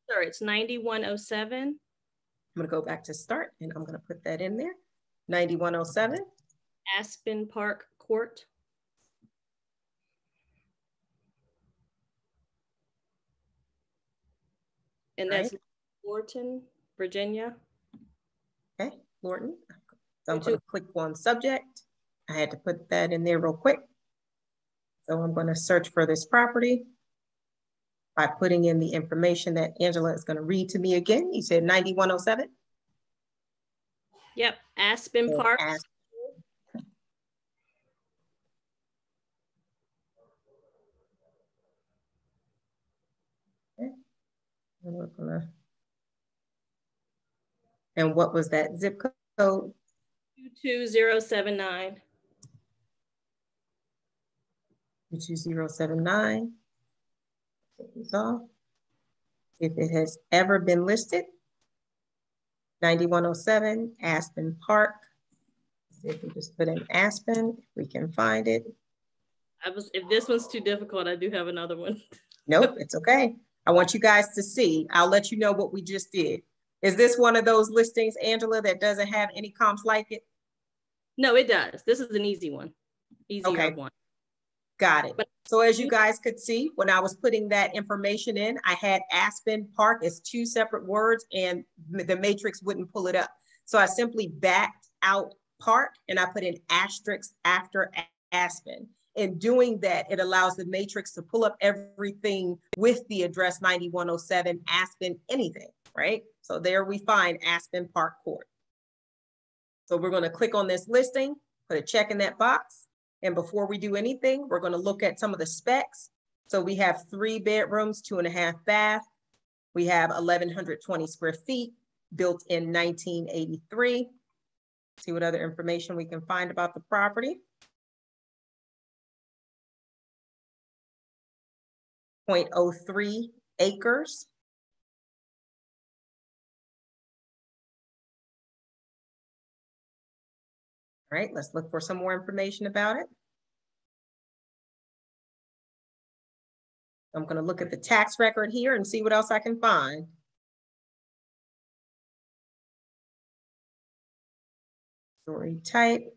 Sure, it's 9107. I'm going to go back to start, and I'm going to put that in there. 9107. Aspen Park Court. And that's right. Lorton, Virginia. Okay, Lorton. So I'm going to click on subject. I had to put that in there real quick. So I'm going to search for this property by putting in the information that Angela is going to read to me again. You said 9107? Yep, Aspen Park. Okay. And what was that zip code? 22079. 22079. Take this off. If it has ever been listed, 9107 Aspen Park. See if we just put in Aspen, if we can find it. If this one's too difficult, I do have another one. Nope, it's okay. I want you guys to see. I'll let you know what we just did. Is this one of those listings, Angela, that doesn't have any comps like it? No, it does. This is an easy one. Easier one. Got it. So as you guys could see, when I was putting that information in, I had Aspen Park as 2 separate words and the matrix wouldn't pull it up. So I simply backed out Park and I put in asterisk after Aspen. In doing that, it allows the matrix to pull up everything with the address 9107 Aspen anything, right? So there we find Aspen Park Court. So we're going to click on this listing, put a check in that box. And before we do anything, we're going to look at some of the specs. So we have 3 bedrooms, 2.5 bath. We have 1,120 square feet, built in 1983. See what other information we can find about the property. 0.03 acres. All right, let's look for some more information about it. I'm going to look at the tax record here and see what else I can find. Story type.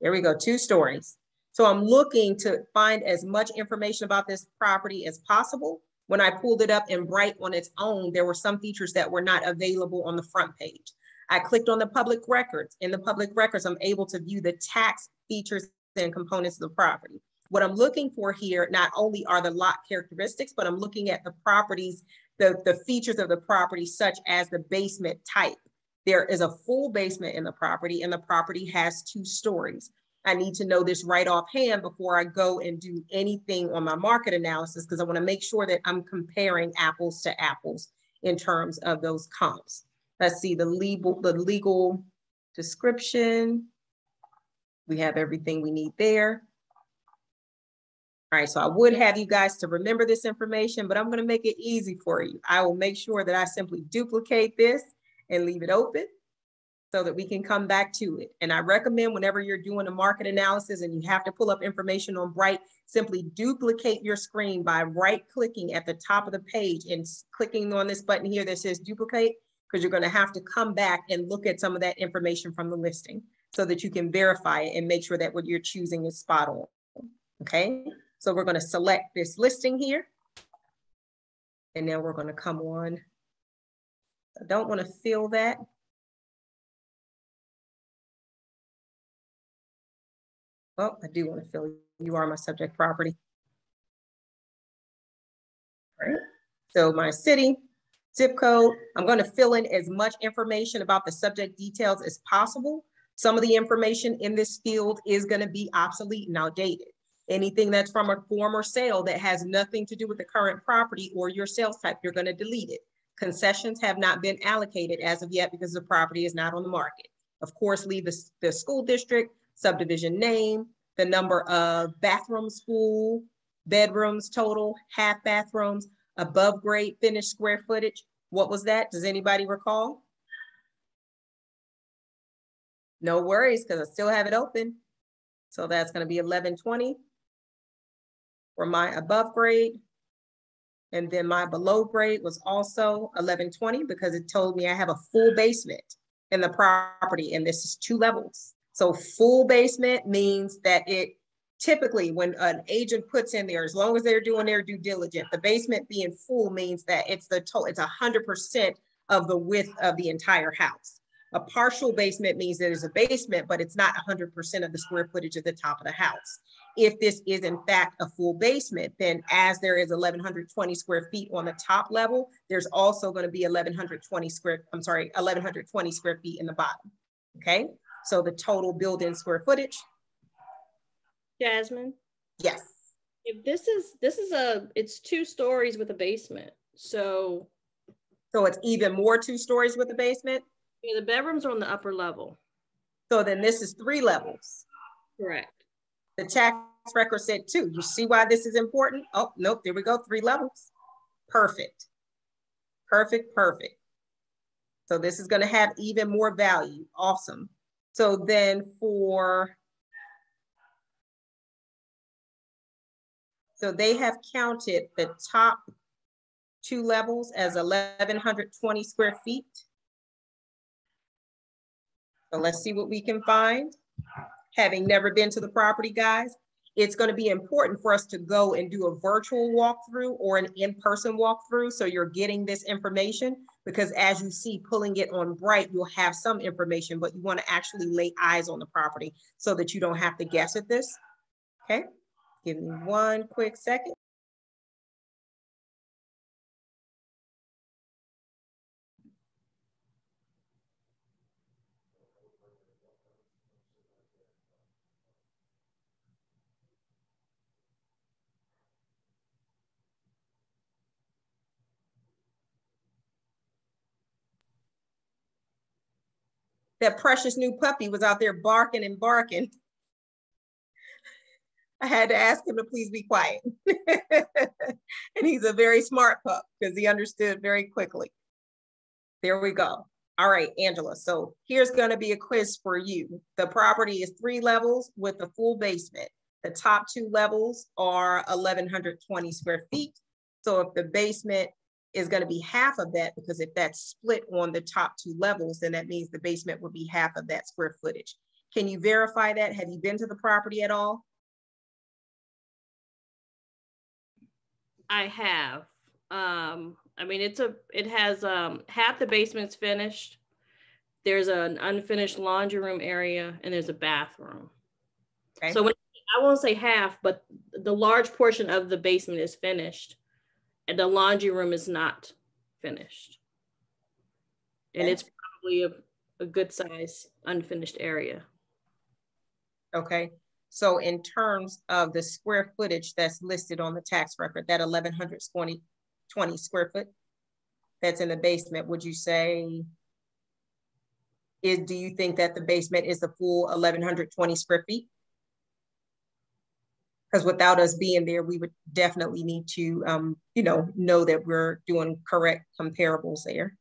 There we go, 2 stories. So I'm looking to find as much information about this property as possible. When I pulled it up in Bright on its own, there were some features that were not available on the front page. I clicked on the public records. In the public records, I'm able to view the tax features and components of the property. What I'm looking for here, not only are the lot characteristics, but I'm looking at the properties, the features of the property, such as the basement type. There is a full basement in the property and the property has 2 stories. I need to know this right offhand before I go and do anything on my market analysis, because I want to make sure that I'm comparing apples to apples in terms of those comps. Let's see the legal description. We have everything we need there. All right, so I would have you guys to remember this information, but I'm going to make it easy for you. I will make sure that I simply duplicate this and leave it open so that we can come back to it. And I recommend whenever you're doing a market analysis and you have to pull up information on Bright, simply duplicate your screen by right-clicking at the top of the page and clicking on this button here that says duplicate, because you're going to have to come back and look at some of that information from the listing so that you can verify it and make sure that what you're choosing is spot on. Okay, so we're going to select this listing here. And then we're going to come on. I don't want to fill that. Well, I do want to fill you are my subject property. All right, so my city, zip code, I'm going to fill in as much information about the subject details as possible. Some of the information in this field is going to be obsolete and outdated. Anything that's from a former sale that has nothing to do with the current property or your sales type, you're going to delete it. Concessions have not been allocated as of yet because the property is not on the market. Of course, leave the school district, subdivision name, the number of bathrooms, full, bedrooms total, half bathrooms, above grade finished square footage. What was that? Does anybody recall? No worries, because I still have it open. So that's going to be 1120 for my above grade. And then my below grade was also 1120 because it told me I have a full basement in the property and this is 2 levels. So full basement means that it typically when an agent puts in there, as long as they're doing their due diligence, the basement being full means that it's the total, it's 100% of the width of the entire house. A partial basement means that it's a basement, but it's not 100% of the square footage at the top of the house. If this is in fact a full basement, then as there is 1,120 square feet on the top level, there's also going to be 1,120 square feet in the bottom. Okay, so the total built-in square footage. Jasmine. Yes. If it's 2 stories with a basement, so it's even more 2 stories with a basement. Yeah, the bedrooms are on the upper level. So then this is 3 levels. Correct. The tax record said 2. You see why this is important? Oh, nope, there we go, 3 levels. Perfect. Perfect, perfect. So this is going to have even more value. Awesome. So then so they have counted the top 2 levels as 1,120 square feet. So let's see what we can find. Having never been to the property, guys, it's going to be important for us to go and do a virtual walkthrough or an in-person walkthrough. So you're getting this information, because as you see, pulling it on Bright, you'll have some information, but you want to actually lay eyes on the property so that you don't have to guess at this. Okay, give me one quick second. That precious new puppy was out there barking and barking. I had to ask him to please be quiet. And he's a very smart pup because he understood very quickly. There we go. All right, Angela. So here's going to be a quiz for you. The property is 3 levels with a full basement. The top 2 levels are 1,120 square feet. So if the basement is going to be half of that, because if that's split on the top 2 levels, then that means the basement would be half of that square footage. Can you verify that? Have you been to the property at all? I have. I mean, it has half the basement's finished. There's an unfinished laundry room area and there's a bathroom. Okay. So I won't say half, but the large portion of the basement is finished and the laundry room is not finished. And okay. It's probably a good size unfinished area. Okay. So in terms of the square footage that's listed on the tax record, that 1,120 square foot that's in the basement, would you say, do you think that the basement is the full 1,120 square feet? Because without us being there, we would definitely need to, know that we're doing correct comparables there.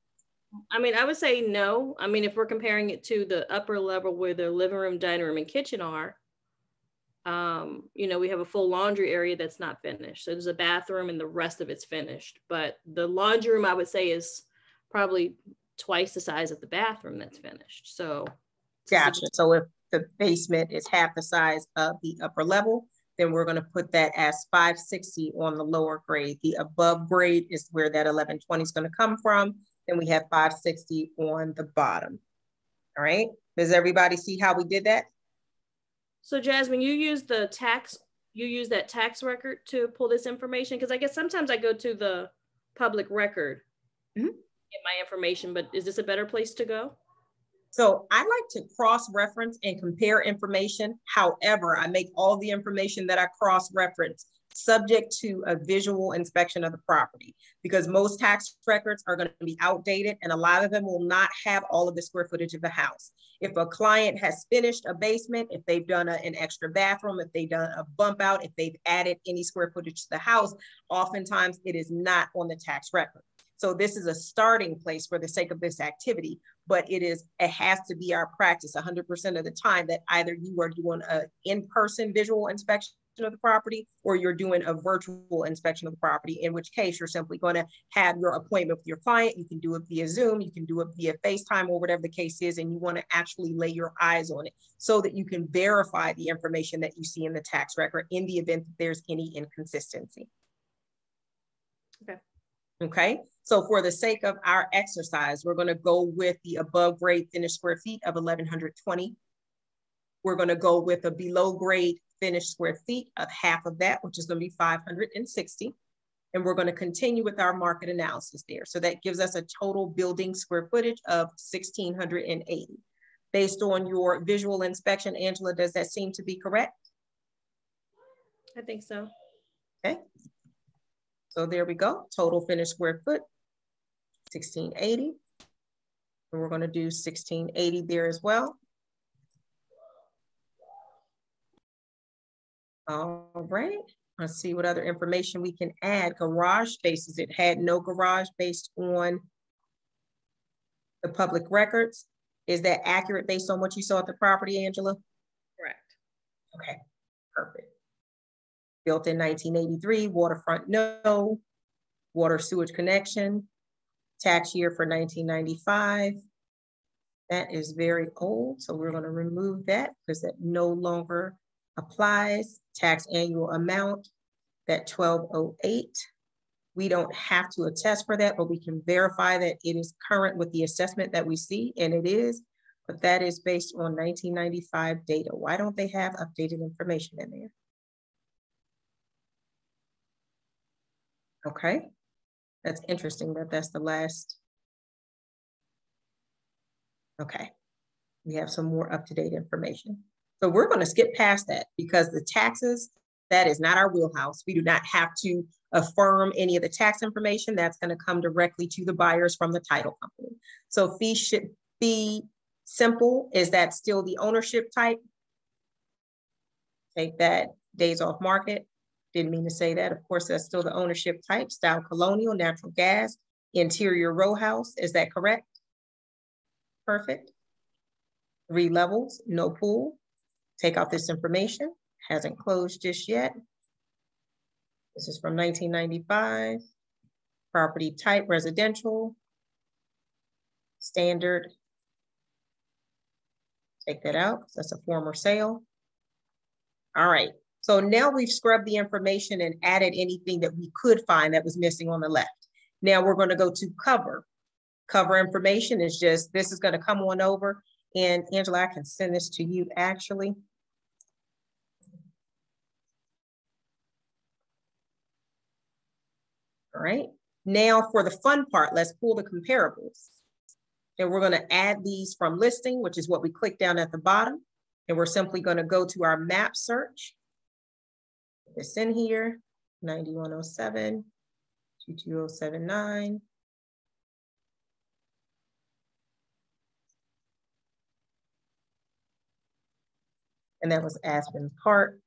I mean, I would say no. I mean, if we're comparing it to the upper level where the living room, dining room, and kitchen are, we have a full laundry area that's not finished. So there's a bathroom and the rest of it's finished. But the laundry room, I would say, is probably twice the size of the bathroom that's finished. So gotcha. So if the basement is half the size of the upper level, then we're going to put that as 560 on the lower grade. The above grade is where that 1,120 is going to come from. Then we have 560 on the bottom. All right. Does everybody see how we did that? So Jasmine, you use that tax record to pull this information? Because I guess sometimes I go to the public record, get my information, but is this a better place to go? So I like to cross-reference and compare information. However, I make all the information that I cross-reference subject to a visual inspection of the property, because most tax records are going to be outdated and a lot of them will not have all of the square footage of the house. If a client has finished a basement, if they've done an extra bathroom, if they've done a bump out, if they've added any square footage to the house, oftentimes it is not on the tax record. So this is a starting place for the sake of this activity, but it has to be our practice 100% of the time that either you are doing an in-person visual inspection of the property or you're doing a virtual inspection of the property, in which case you're simply going to have your appointment with your client. You can do it via Zoom, you can do it via FaceTime or whatever the case is, and you want to actually lay your eyes on it so that you can verify the information that you see in the tax record in the event that there's any inconsistency. Okay, so for the sake of our exercise, we're going to go with the above grade finished square feet of 1,120. We're going to go with a below grade finished square feet of half of that, which is going to be 560. And we're going to continue with our market analysis there. So that gives us a total building square footage of 1,680. Based on your visual inspection, Angela, does that seem to be correct? I think so. Okay. So there we go, total finished square foot, 1,680. And we're going to do 1,680 there as well. All right, let's see what other information we can add. Garage spaces, it had no garage based on the public records. Is that accurate based on what you saw at the property, Angela? Correct. Okay, perfect. Built in 1983, waterfront, no. Water sewage connection, tax year for 1995. That is very old, so we're gonna remove that because that no longer applies. Tax annual amount, that 1208. We don't have to attest for that, but we can verify that it is current with the assessment that we see, and it is, but that is based on 1995 data. Why don't they have updated information in there? Okay, that's interesting that that's the last. Okay, we have some more up-to-date information. So we're gonna skip past that because the taxes, that is not our wheelhouse. We do not have to affirm any of the tax information. That's gonna come directly to the buyers from the title company. So fees should be simple. Is that still the ownership type? Take that, days off market. Didn't mean to say that. Of course, that's still the ownership type, style colonial, natural gas, interior row house. Is that correct? Perfect. 3 levels, no pool. Take out this information. Hasn't closed just yet. This is from 1995. Property type, residential. Standard. Take that out, that's a former sale. All right, so now we've scrubbed the information and added anything that we could find that was missing on the left. Now we're gonna go to cover. Cover information is just, this is gonna come on over. And Angela, I can send this to you actually. All right, now for the fun part, let's pull the comparables. And we're gonna add these from listing, which is what we click down at the bottom. And we're simply gonna go to our map search. Put this in here, 9107, 22079. And that was Aspen Park.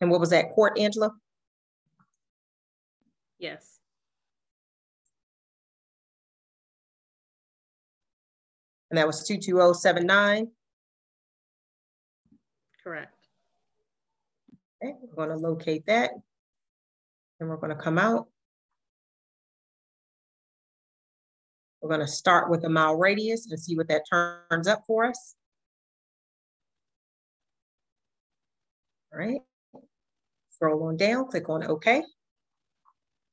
And what was that, Court, Angela? Yes. And that was 22079. Correct. Okay, we're gonna locate that. And we're gonna come out. We're gonna start with a mile radius and see what that turns up for us. All right, scroll on down, click on OK.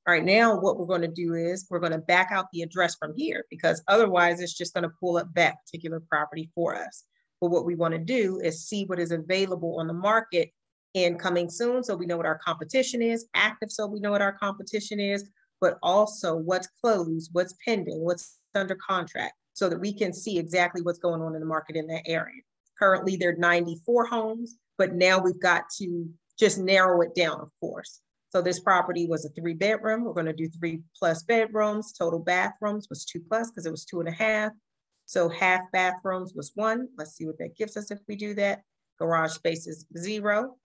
All right, now what we're gonna do is we're gonna back out the address from here because otherwise it's just gonna pull up that particular property for us. But what we wanna do is see what is available on the market and coming soon so we know what our competition is, active so we know what our competition is, but also what's closed, what's pending, what's under contract so that we can see exactly what's going on in the market in that area. Currently there are 94 homes, but now we've got to just narrow it down, of course. So this property was a 3-bedroom. We're gonna do 3+ bedrooms. Total bathrooms was 2+ because it was 2.5. So half bathrooms was 1. Let's see what that gives us if we do that. Garage spaces 0.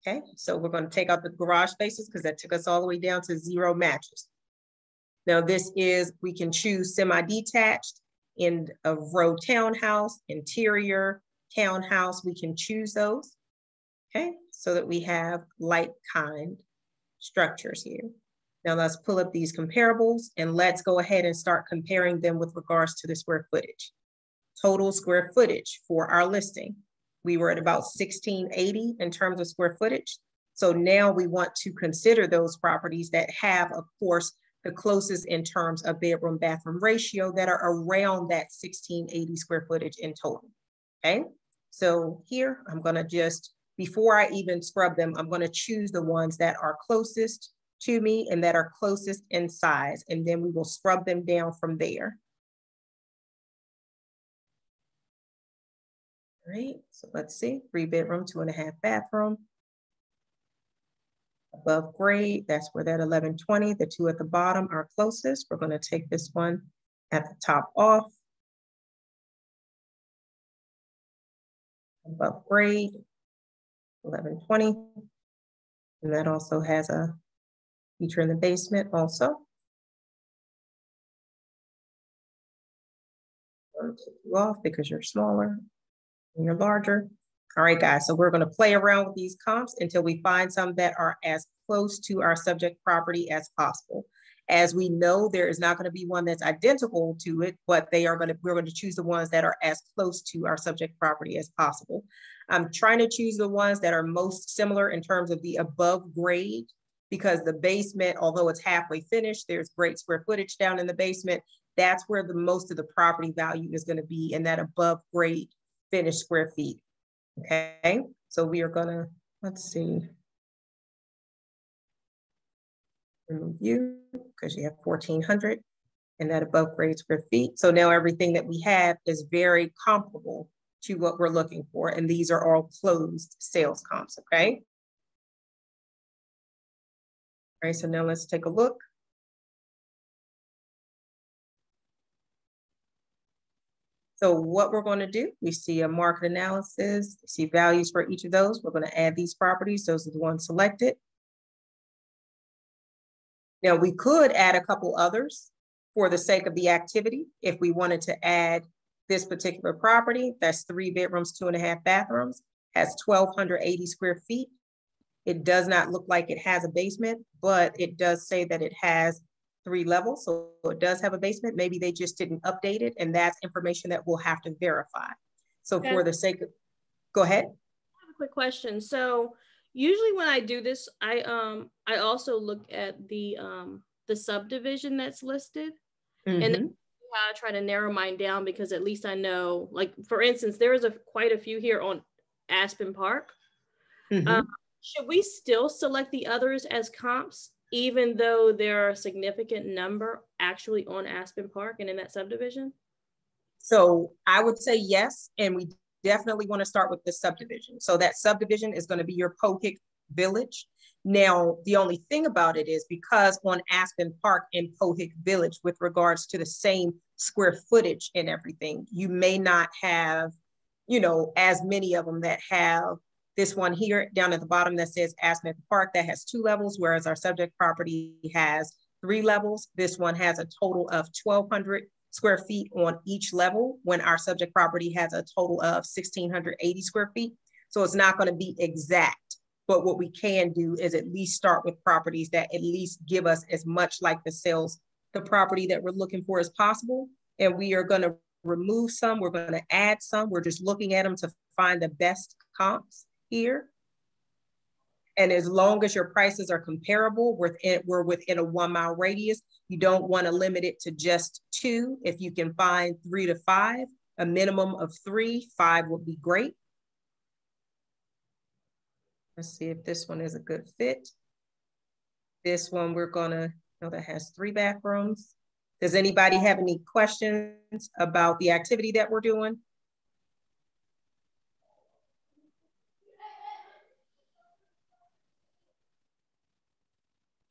Okay, so we're gonna take out the garage spaces because that took us all the way down to 0 matches. Now this is, we can choose semi-detached in a row townhouse, interior townhouse, we can choose those. Okay, so that we have like kind structures here. Now let's pull up these comparables and let's go ahead and start comparing them with regards to the square footage. Total square footage for our listing. We were at about 1680 in terms of square footage. So now we want to consider those properties that have, of course, the closest in terms of bedroom bathroom ratio that are around that 1680 square footage in total, okay? So here, I'm gonna just, before I even scrub them, I'm gonna choose the ones that are closest to me and that are closest in size, and then we will scrub them down from there. All right, so let's see, 3-bedroom, 2.5 bathroom. Above grade, that's where that 1120, the 2 at the bottom are closest. We're gonna take this one at the top off. Above grade, 1120. And that also has a feature in the basement also. I'm going to take you off because you're smaller and you're larger. All right, guys, so we're going to play around with these comps until we find some that are as close to our subject property as possible. As we know, there is not going to be one that's identical to it, but we're going to choose the ones that are as close to our subject property as possible. I'm trying to choose the ones that are most similar in terms of the above grade, because the basement, although it's halfway finished, there's great square footage down in the basement. That's where the most of the property value is going to be, in that above grade finished square feet. Okay, so we are gonna, let's see, remove you because you have 1,400 and that above grade square feet. So now everything that we have is very comparable to what we're looking for. And these are all closed sales comps, okay? All right, so now let's take a look. So what we're going to do, we see a market analysis, see values for each of those. We're going to add these properties. Those are the ones selected. Now we could add a couple others for the sake of the activity. If we wanted to add this particular property, that's 3 bedrooms, 2.5 bathrooms, has 1,280 square feet. It does not look like it has a basement, but it does say that it has 3 levels. So it does have a basement. Maybe they just didn't update it, and that's information that we'll have to verify. So okay, for the sake of, go ahead. I have a quick question. So usually when I do this, I also look at the subdivision that's listed, and I try to narrow mine down, because at least I know, like for instance, there is quite a few here on Aspen Park. Should we still select the others as comps, even though there are a significant number actually on Aspen Park and in that subdivision? So I would say yes, and we definitely want to start with the subdivision. So that subdivision is going to be your Pohick Village. Now, the only thing about it is, because on Aspen Park and Pohick Village, with regards to the same square footage and everything, you may not have, you know, as many of them that have this one here down at the bottom that says Aspen Park that has 2 levels, whereas our subject property has 3 levels. This one has a total of 1,200 square feet on each level, when our subject property has a total of 1,680 square feet. So it's not going to be exact, but what we can do is at least start with properties that at least give us as much like the property that we're looking for as possible. And we are going to remove some, we're going to add some. We're just looking at them to find the best comps here. And as long as your prices are comparable, we're within a 1 mile radius. You don't want to limit it to just 2. If you can find 3 to 5, a minimum of 3, 5 would be great. Let's see if this one is a good fit. This one we're gonna, that has 3 bathrooms. Does anybody have any questions about the activity that we're doing?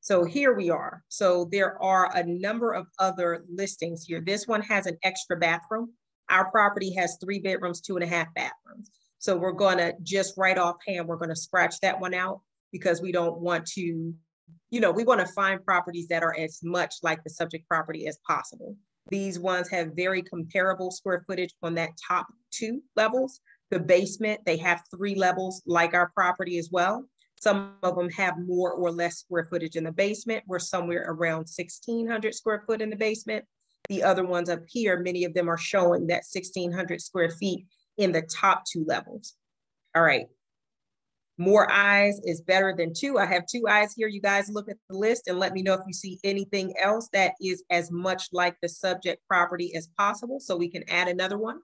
So here we are. So there are a number of other listings here. This one has an extra bathroom. Our property has 3 bedrooms, 2.5 bathrooms. So we're gonna just right offhand, we're gonna scratch that one out, because we don't want to, we wanna find properties that are as much like the subject property as possible. These ones have very comparable square footage on that top 2 levels. The basement, they have 3 levels like our property as well. Some of them have more or less square footage in the basement. We're somewhere around 1,600 square foot in the basement. The other ones up here, many of them are showing that 1,600 square feet in the top 2 levels. All right. More eyes is better than 2. I have 2 eyes here. You guys look at the list and let me know if you see anything else that is as much like the subject property as possible, so we can add another one.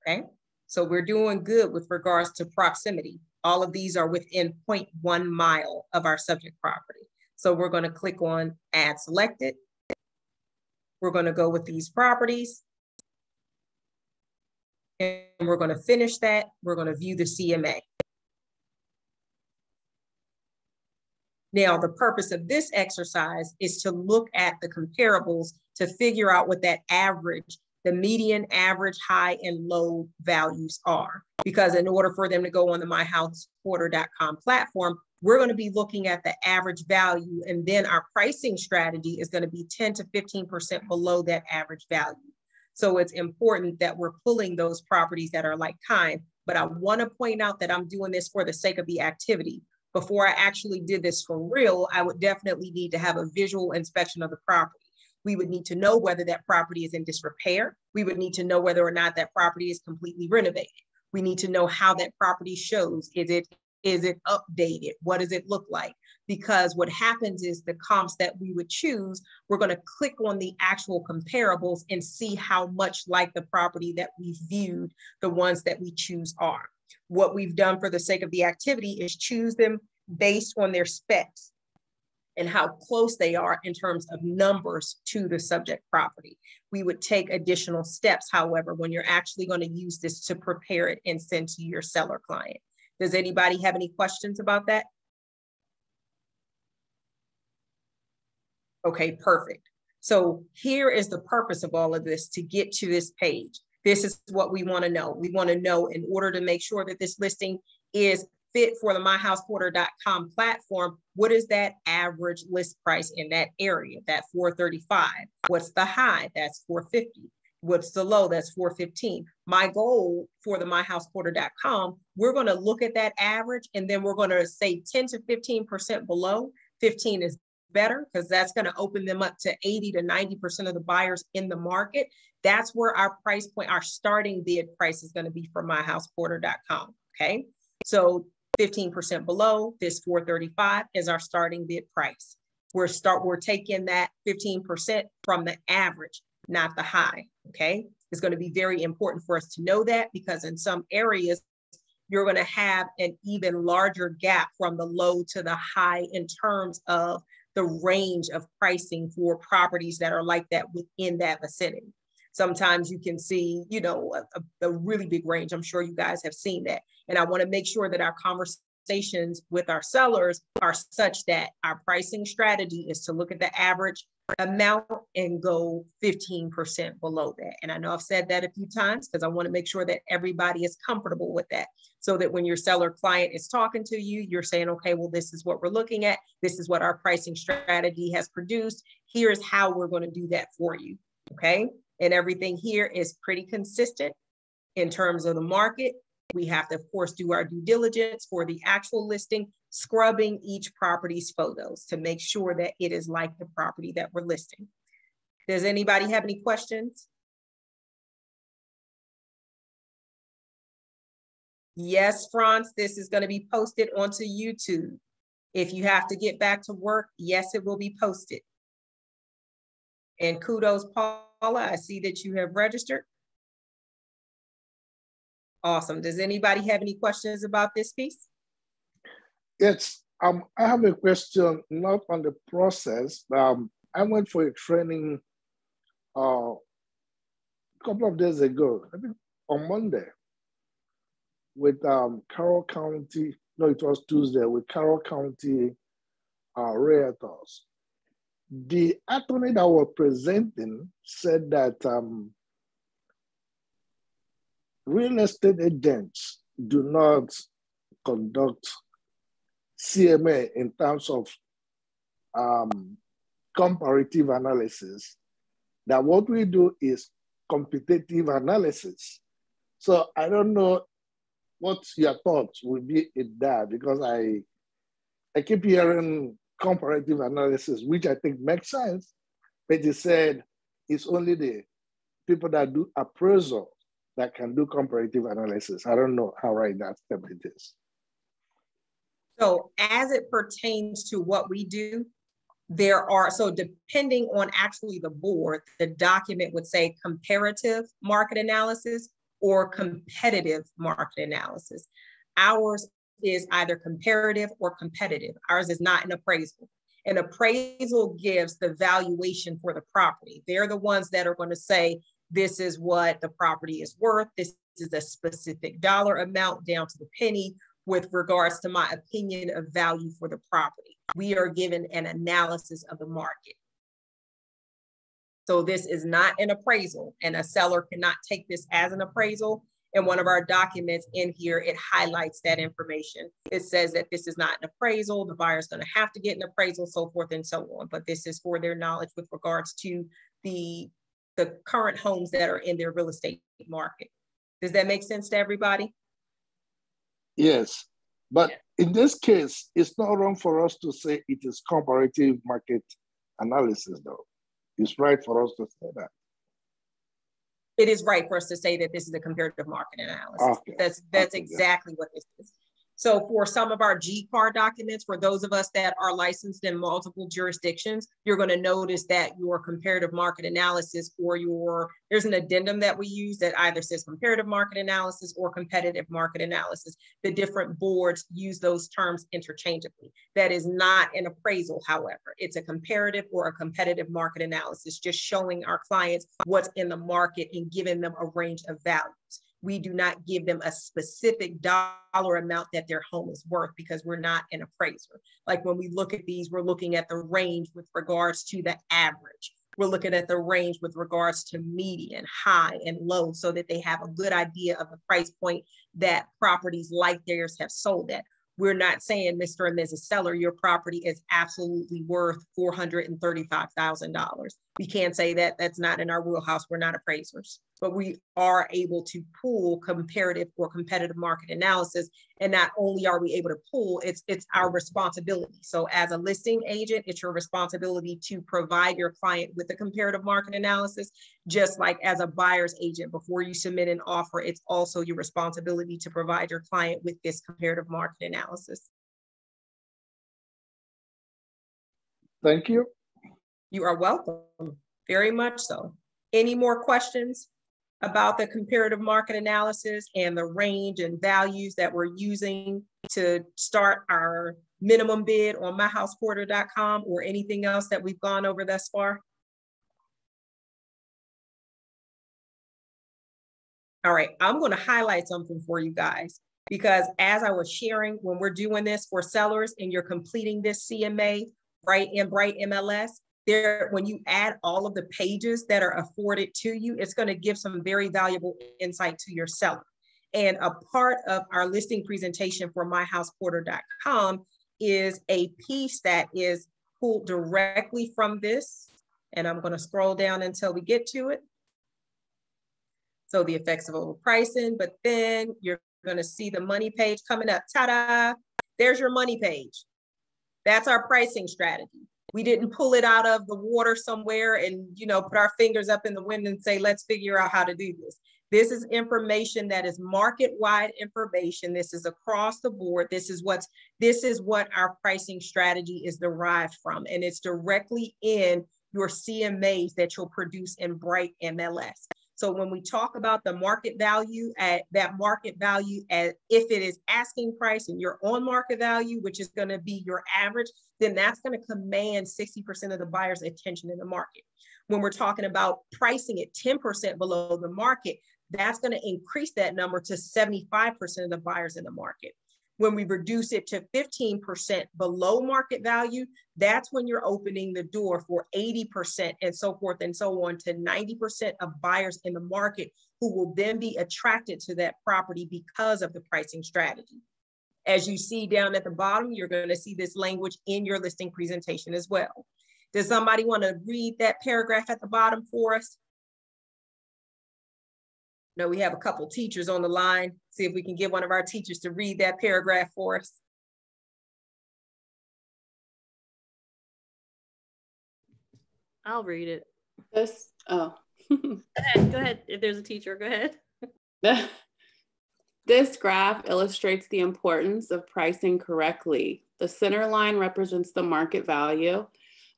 Okay, so we're doing good with regards to proximity. All of these are within 0.1 mile of our subject property. So we're going to click on add selected. We're going to go with these properties. And we're going to finish that. We're going to view the CMA. Now, the purpose of this exercise is to look at the comparables to figure out what that average, the median, average, high, and low values are. Because in order for them to go on the myhouseporter.com platform, we're going to be looking at the average value, and then our pricing strategy is going to be 10 to 15% below that average value. So it's important that we're pulling those properties that are like kind, but I want to point out that I'm doing this for the sake of the activity. Before I actually did this for real, I would definitely need to have a visual inspection of the property. We would need to know whether that property is in disrepair. We would need to know whether or not that property is completely renovated. We need to know how that property shows. Is it updated? What does it look like? Because what happens is the comps that we would choose, we're going to click on the actual comparables and see how much like the property that we've viewed the ones that we choose are. What we've done for the sake of the activity is choose them based on their specs and how close they are in terms of numbers to the subject property. We would take additional steps, however, when you're actually going to use this to prepare it and send to your seller client. Does anybody have any questions about that? Okay, perfect. So here is the purpose of all of this to get to this page. This is what we want to know. We want to know, in order to make sure that this listing is fit for the myhouseporter.com platform, what is that average list price in that area? That $435. What's the high? That's $450. What's the low? That's $415. My goal for the myhouseporter.com, we're going to look at that average, and then we're going to say 10 to 15% below. 15 is better because that's going to open them up to 80 to 90% of the buyers in the market. That's where our price point, our starting bid price is going to be for myhouseporter.com. Okay. So 15% below this $435 is our starting bid price. We're taking that 15% from the average, not the high. Okay. It's going to be very important for us to know that, because in some areas, you're going to have an even larger gap from the low to the high in terms of the range of pricing for properties that are like that within that vicinity. Sometimes you can see, you know, a really big range. I'm sure you guys have seen that. And I want to make sure that our conversations with our sellers are such that our pricing strategy is to look at the average amount and go 15% below that. And I know I've said that a few times because I want to make sure that everybody is comfortable with that, so that when your seller client is talking to you, you're saying, okay, well, this is what we're looking at. This is what our pricing strategy has produced. Here's how we're going to do that for you. Okay. And everything here is pretty consistent in terms of the market. We have to, of course, do our due diligence for the actual listing, scrubbing each property's photos to make sure that it is like the property that we're listing. Does anybody have any questions? Yes, Franz, this is going to be posted onto YouTube. If you have to get back to work, yes, it will be posted. And kudos, Paula, I see that you have registered. Awesome. Does anybody have any questions about this piece? Yes, I have a question, not on the process. I went for a training a couple of days ago, I think on Monday, with Carroll County, no, it was Tuesday, with Carroll County realtors. The attorney that was presenting said that real estate agents do not conduct CMA in terms of comparative analysis. That what we do is competitive analysis. So I don't know what your thoughts would be in that, because I keep hearing comparative analysis, which I think makes sense, but he said it's only the people that do appraisal that can do comparative analysis. I don't know how right that statement is. So as it pertains to what we do, so depending on actually the board, the document would say comparative market analysis or competitive market analysis. Ours is either comparative or competitive. Ours is not an appraisal. An appraisal gives the valuation for the property. They're the ones that are going to say, this is what the property is worth. This is a specific dollar amount down to the penny with regards to my opinion of value for the property. We are given an analysis of the market. So this is not an appraisal, and a seller cannot take this as an appraisal. In one of our documents in here, it highlights that information. It says that this is not an appraisal. The buyer's going to have to get an appraisal, so forth and so on. But this is for their knowledge with regards to the current homes that are in their real estate market. Does that make sense to everybody? Yes, but in this case, it's not wrong for us to say it is comparative market analysis, though. It's right for us to say that. It is right for us to say that this is a comparative market analysis. Okay. That's exactly what this is. So for some of our G-card documents, for those of us that are licensed in multiple jurisdictions, you're going to notice that your comparative market analysis or there's an addendum that we use that either says comparative market analysis or competitive market analysis. The different boards use those terms interchangeably. That is not an appraisal, however. It's a comparative or a competitive market analysis, just showing our clients what's in the market and giving them a range of values. We do not give them a specific dollar amount that their home is worth because we're not an appraiser. Like when we look at these, we're looking at the range with regards to the average. We're looking at the range with regards to median, high, and low so that they have a good idea of the price point that properties like theirs have sold at. We're not saying, Mr. and Mrs. Seller, your property is absolutely worth $435,000. We can't say that. That's not in our wheelhouse. We're not appraisers, but we are able to pull comparative or competitive market analysis. And not only are we able to pull, it's our responsibility. So as a listing agent, it's your responsibility to provide your client with a comparative market analysis. Just like as a buyer's agent, before you submit an offer, it's also your responsibility to provide your client with this comparative market analysis. Thank you. You are welcome, very much so. Any more questions about the comparative market analysis and the range and values that we're using to start our minimum bid on myhouseporter.com or anything else that we've gone over thus far? All right, I'm going to highlight something for you guys, because as I was sharing, when we're doing this for sellers and you're completing this CMA right in Bright MLS, there, when you add all of the pages that are afforded to you, it's going to give some very valuable insight to your seller. And a part of our listing presentation for myhouseporter.com is a piece that is pulled directly from this. And I'm going to scroll down until we get to it. So the effects of overpricing, but then you're going to see the money page coming up. Ta-da! There's your money page. That's our pricing strategy. We didn't pull it out of the water somewhere and, put our fingers up in the wind and say, let's figure out how to do this. This is information that is market-wide information. This is across the board. This is what our pricing strategy is derived from. And it's directly in your CMAs that you'll produce in Bright MLS. So when we talk about the market value, at that market value, if it is asking price and you're on market value, which is going to be your average, then that's going to command 60% of the buyer's attention in the market. When we're talking about pricing it 10% below the market, that's going to increase that number to 75% of the buyers in the market. When we reduce it to 15% below market value, that's when you're opening the door for 80% and so forth and so on to 90% of buyers in the market who will then be attracted to that property because of the pricing strategy. As you see down at the bottom, you're going to see this language in your listing presentation as well. Does somebody want to read that paragraph at the bottom for us? No, we have a couple teachers on the line. See if we can get one of our teachers to read that paragraph for us. I'll read it. Go ahead. If there's a teacher, go ahead. This graph illustrates the importance of pricing correctly. The center line represents the market value.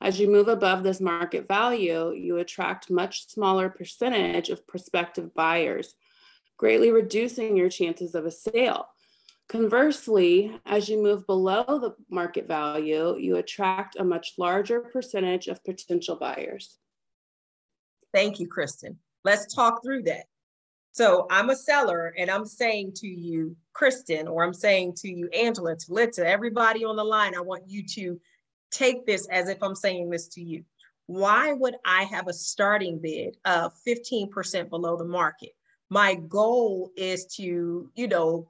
As you move above this market value, you attract much smaller percentage of prospective buyers, greatly reducing your chances of a sale. Conversely, as you move below the market value, you attract a much larger percentage of potential buyers. Thank you, Kristen. Let's talk through that. So I'm a seller and I'm saying to you, Kristen, or I'm saying to you, Angela, Talitha, everybody on the line, I want you to take this as if I'm saying this to you. Why would I have a starting bid of 15% below the market? My goal is to,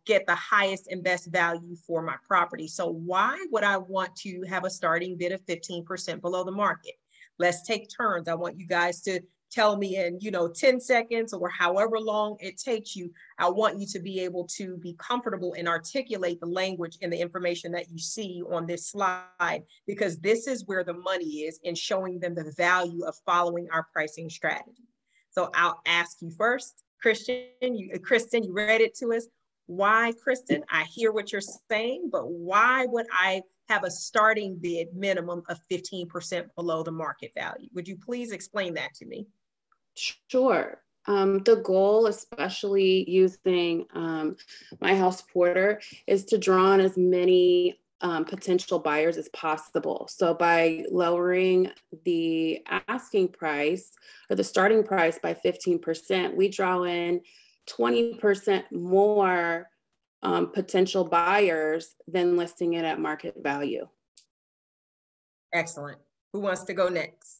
get the highest and best value for my property. So why would I want to have a starting bid of 15% below the market? Let's take turns. I want you guys to tell me in, 10 seconds or however long it takes you. I want you to be able to be comfortable and articulate the language and the information that you see on this slide, because this is where the money is in showing them the value of following our pricing strategy. So I'll ask you first, Kristen, you read it to us. Why, Kristen? I hear what you're saying, but why would I have a starting bid minimum of 15% below the market value? Would you please explain that to me? Sure. The goal, especially using My House Porter, is to draw on as many potential buyers as possible. So by lowering the asking price or the starting price by 15%, we draw in 20% more potential buyers than listing it at market value. Excellent. Who wants to go next?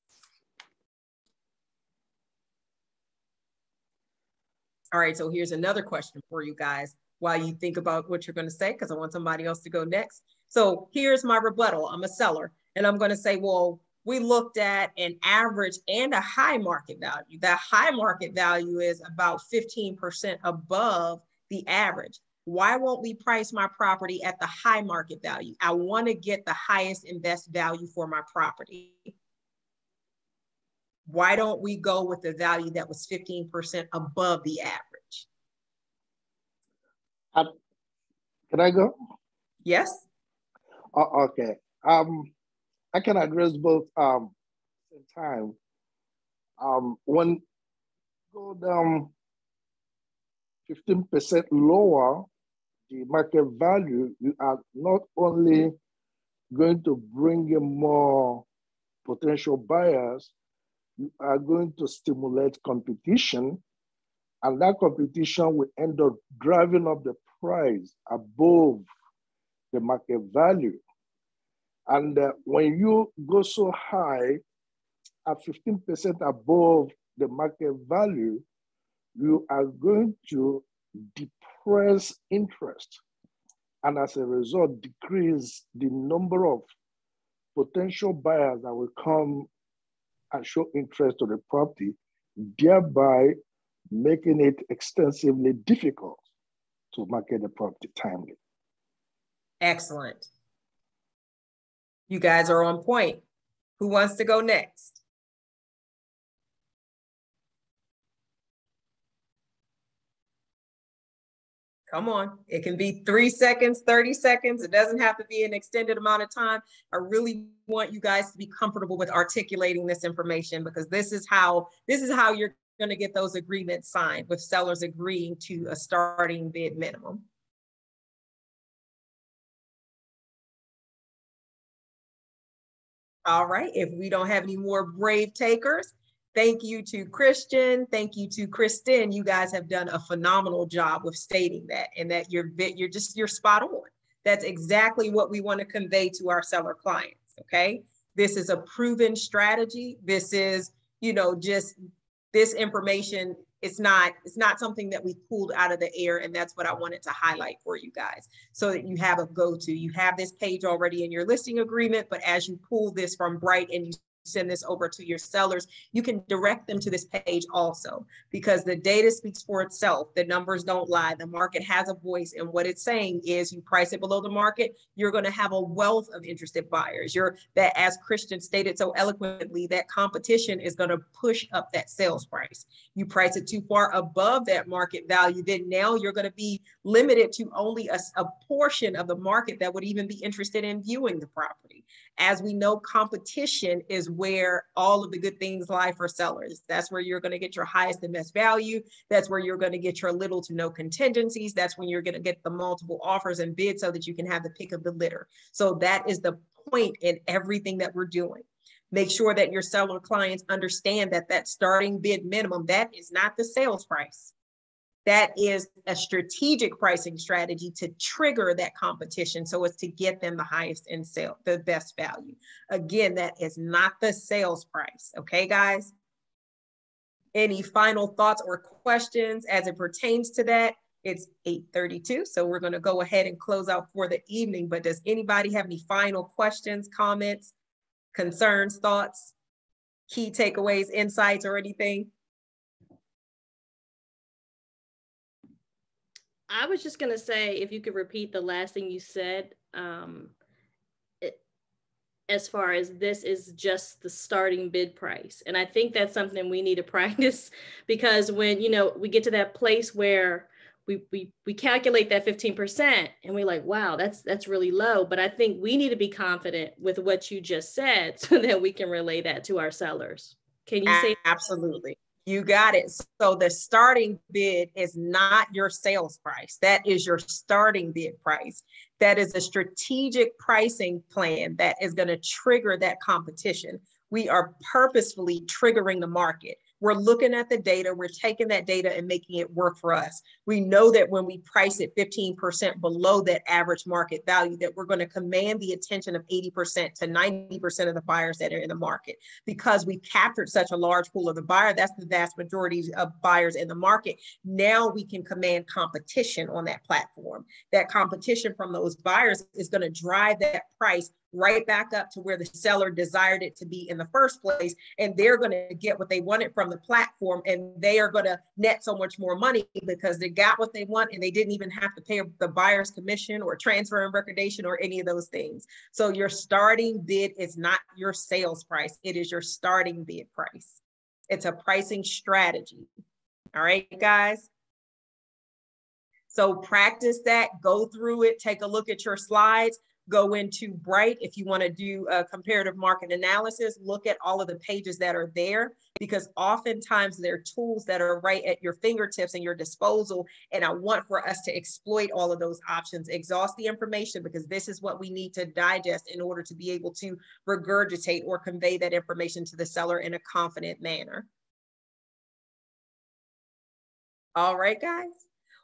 All right, so here's another question for you guys while you think about what you're going to say, because I want somebody else to go next. So here's my rebuttal. I'm a seller, and I'm going to say, well, we looked at an average and a high market value. That high market value is about 15% above the average. Why won't we price my property at the high market value? I want to get the highest and best value for my property. Why don't we go with the value that was 15% above the average? Can I go? Yes. Okay. I can address both at the same time. When you go down 15% lower the market value, you are not only going to bring in more potential buyers, you are going to stimulate competition, and that competition will end up driving up the price above the market value. And when you go so high at 15% above the market value, you are going to depress interest, and as a result, decrease the number of potential buyers that will come and show interest to the property, thereby making it extensively difficult to market the property timely. Excellent. You guys are on point. Who wants to go next? Come on. It can be 3 seconds, 30 seconds. It doesn't have to be an extended amount of time. I really want you guys to be comfortable with articulating this information, because this is how you're going to get those agreements signed, with sellers agreeing to a starting bid minimum. All right. If we don't have any more brave takers, thank you to Christian. Thank you to Kristen. You guys have done a phenomenal job with stating that, and that you're spot on. That's exactly what we want to convey to our seller clients. Okay. This is a proven strategy. This is, just this information. It's not something that we pulled out of the air, and that's what I wanted to highlight for you guys, so that you have a go-to. You have this page already in your listing agreement, but as you pull this from Bright and you send this over to your sellers, you can direct them to this page also, because the data speaks for itself. The numbers don't lie. The market has a voice, and what it's saying is, you price it below the market, you're going to have a wealth of interested buyers. That, as Christian stated so eloquently, that competition is going to push up that sales price. You price it too far above that market value, then now you're going to be limited to only a portion of the market that would even be interested in viewing the property. As we know, competition is where all of the good things lie for sellers. That's where you're going to get your highest and best value. That's where you're going to get your little to no contingencies. That's when you're going to get the multiple offers and bids so that you can have the pick of the litter. So that is the point in everything that we're doing. Make sure that your seller clients understand that that starting bid minimum, that is not the sales price. That is a strategic pricing strategy to trigger that competition so as to get them the highest in sale, the best value. Again, that is not the sales price. Okay, guys? Any final thoughts or questions as it pertains to that? It's 8:32, so we're going to go ahead and close out for the evening. But does anybody have any final questions, comments, concerns, thoughts, key takeaways, insights, or anything? I was just going to say, if you could repeat the last thing you said, as far as this is just the starting bid price. And I think that's something we need to practice, because when, you know, we get to that place where we calculate that 15% and we're like, wow, that's really low. But I think we need to be confident with what you just said so that we can relay that to our sellers. Can you say? Absolutely. You got it. So the starting bid is not your sales price. That is your starting bid price. That is a strategic pricing plan that is going to trigger that competition. We are purposefully triggering the market. We're looking at the data, we're taking that data and making it work for us. We know that when we price it 15% below that average market value, that we're going to command the attention of 80% to 90% of the buyers that are in the market. Because we've captured such a large pool of the buyer, that's the vast majority of buyers in the market. Now we can command competition on that platform. That competition from those buyers is going to drive that price right back up to where the seller desired it to be in the first place. And they're going to get what they wanted from the platform, and they are going to net so much more money because they got what they want and they didn't even have to pay the buyer's commission or transfer and recordation or any of those things. So your starting bid is not your sales price. It is your starting bid price. It's a pricing strategy. All right, guys. So practice that, go through it, take a look at your slides. Go into Bright if you want to do a comparative market analysis. Look at all of the pages that are there, because oftentimes there are tools that are right at your fingertips and your disposal. And I want for us to exploit all of those options, exhaust the information, because this is what we need to digest in order to be able to regurgitate or convey that information to the seller in a confident manner. All right, guys.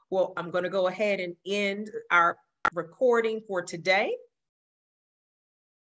Well, I'm going to go ahead and end our recording for today.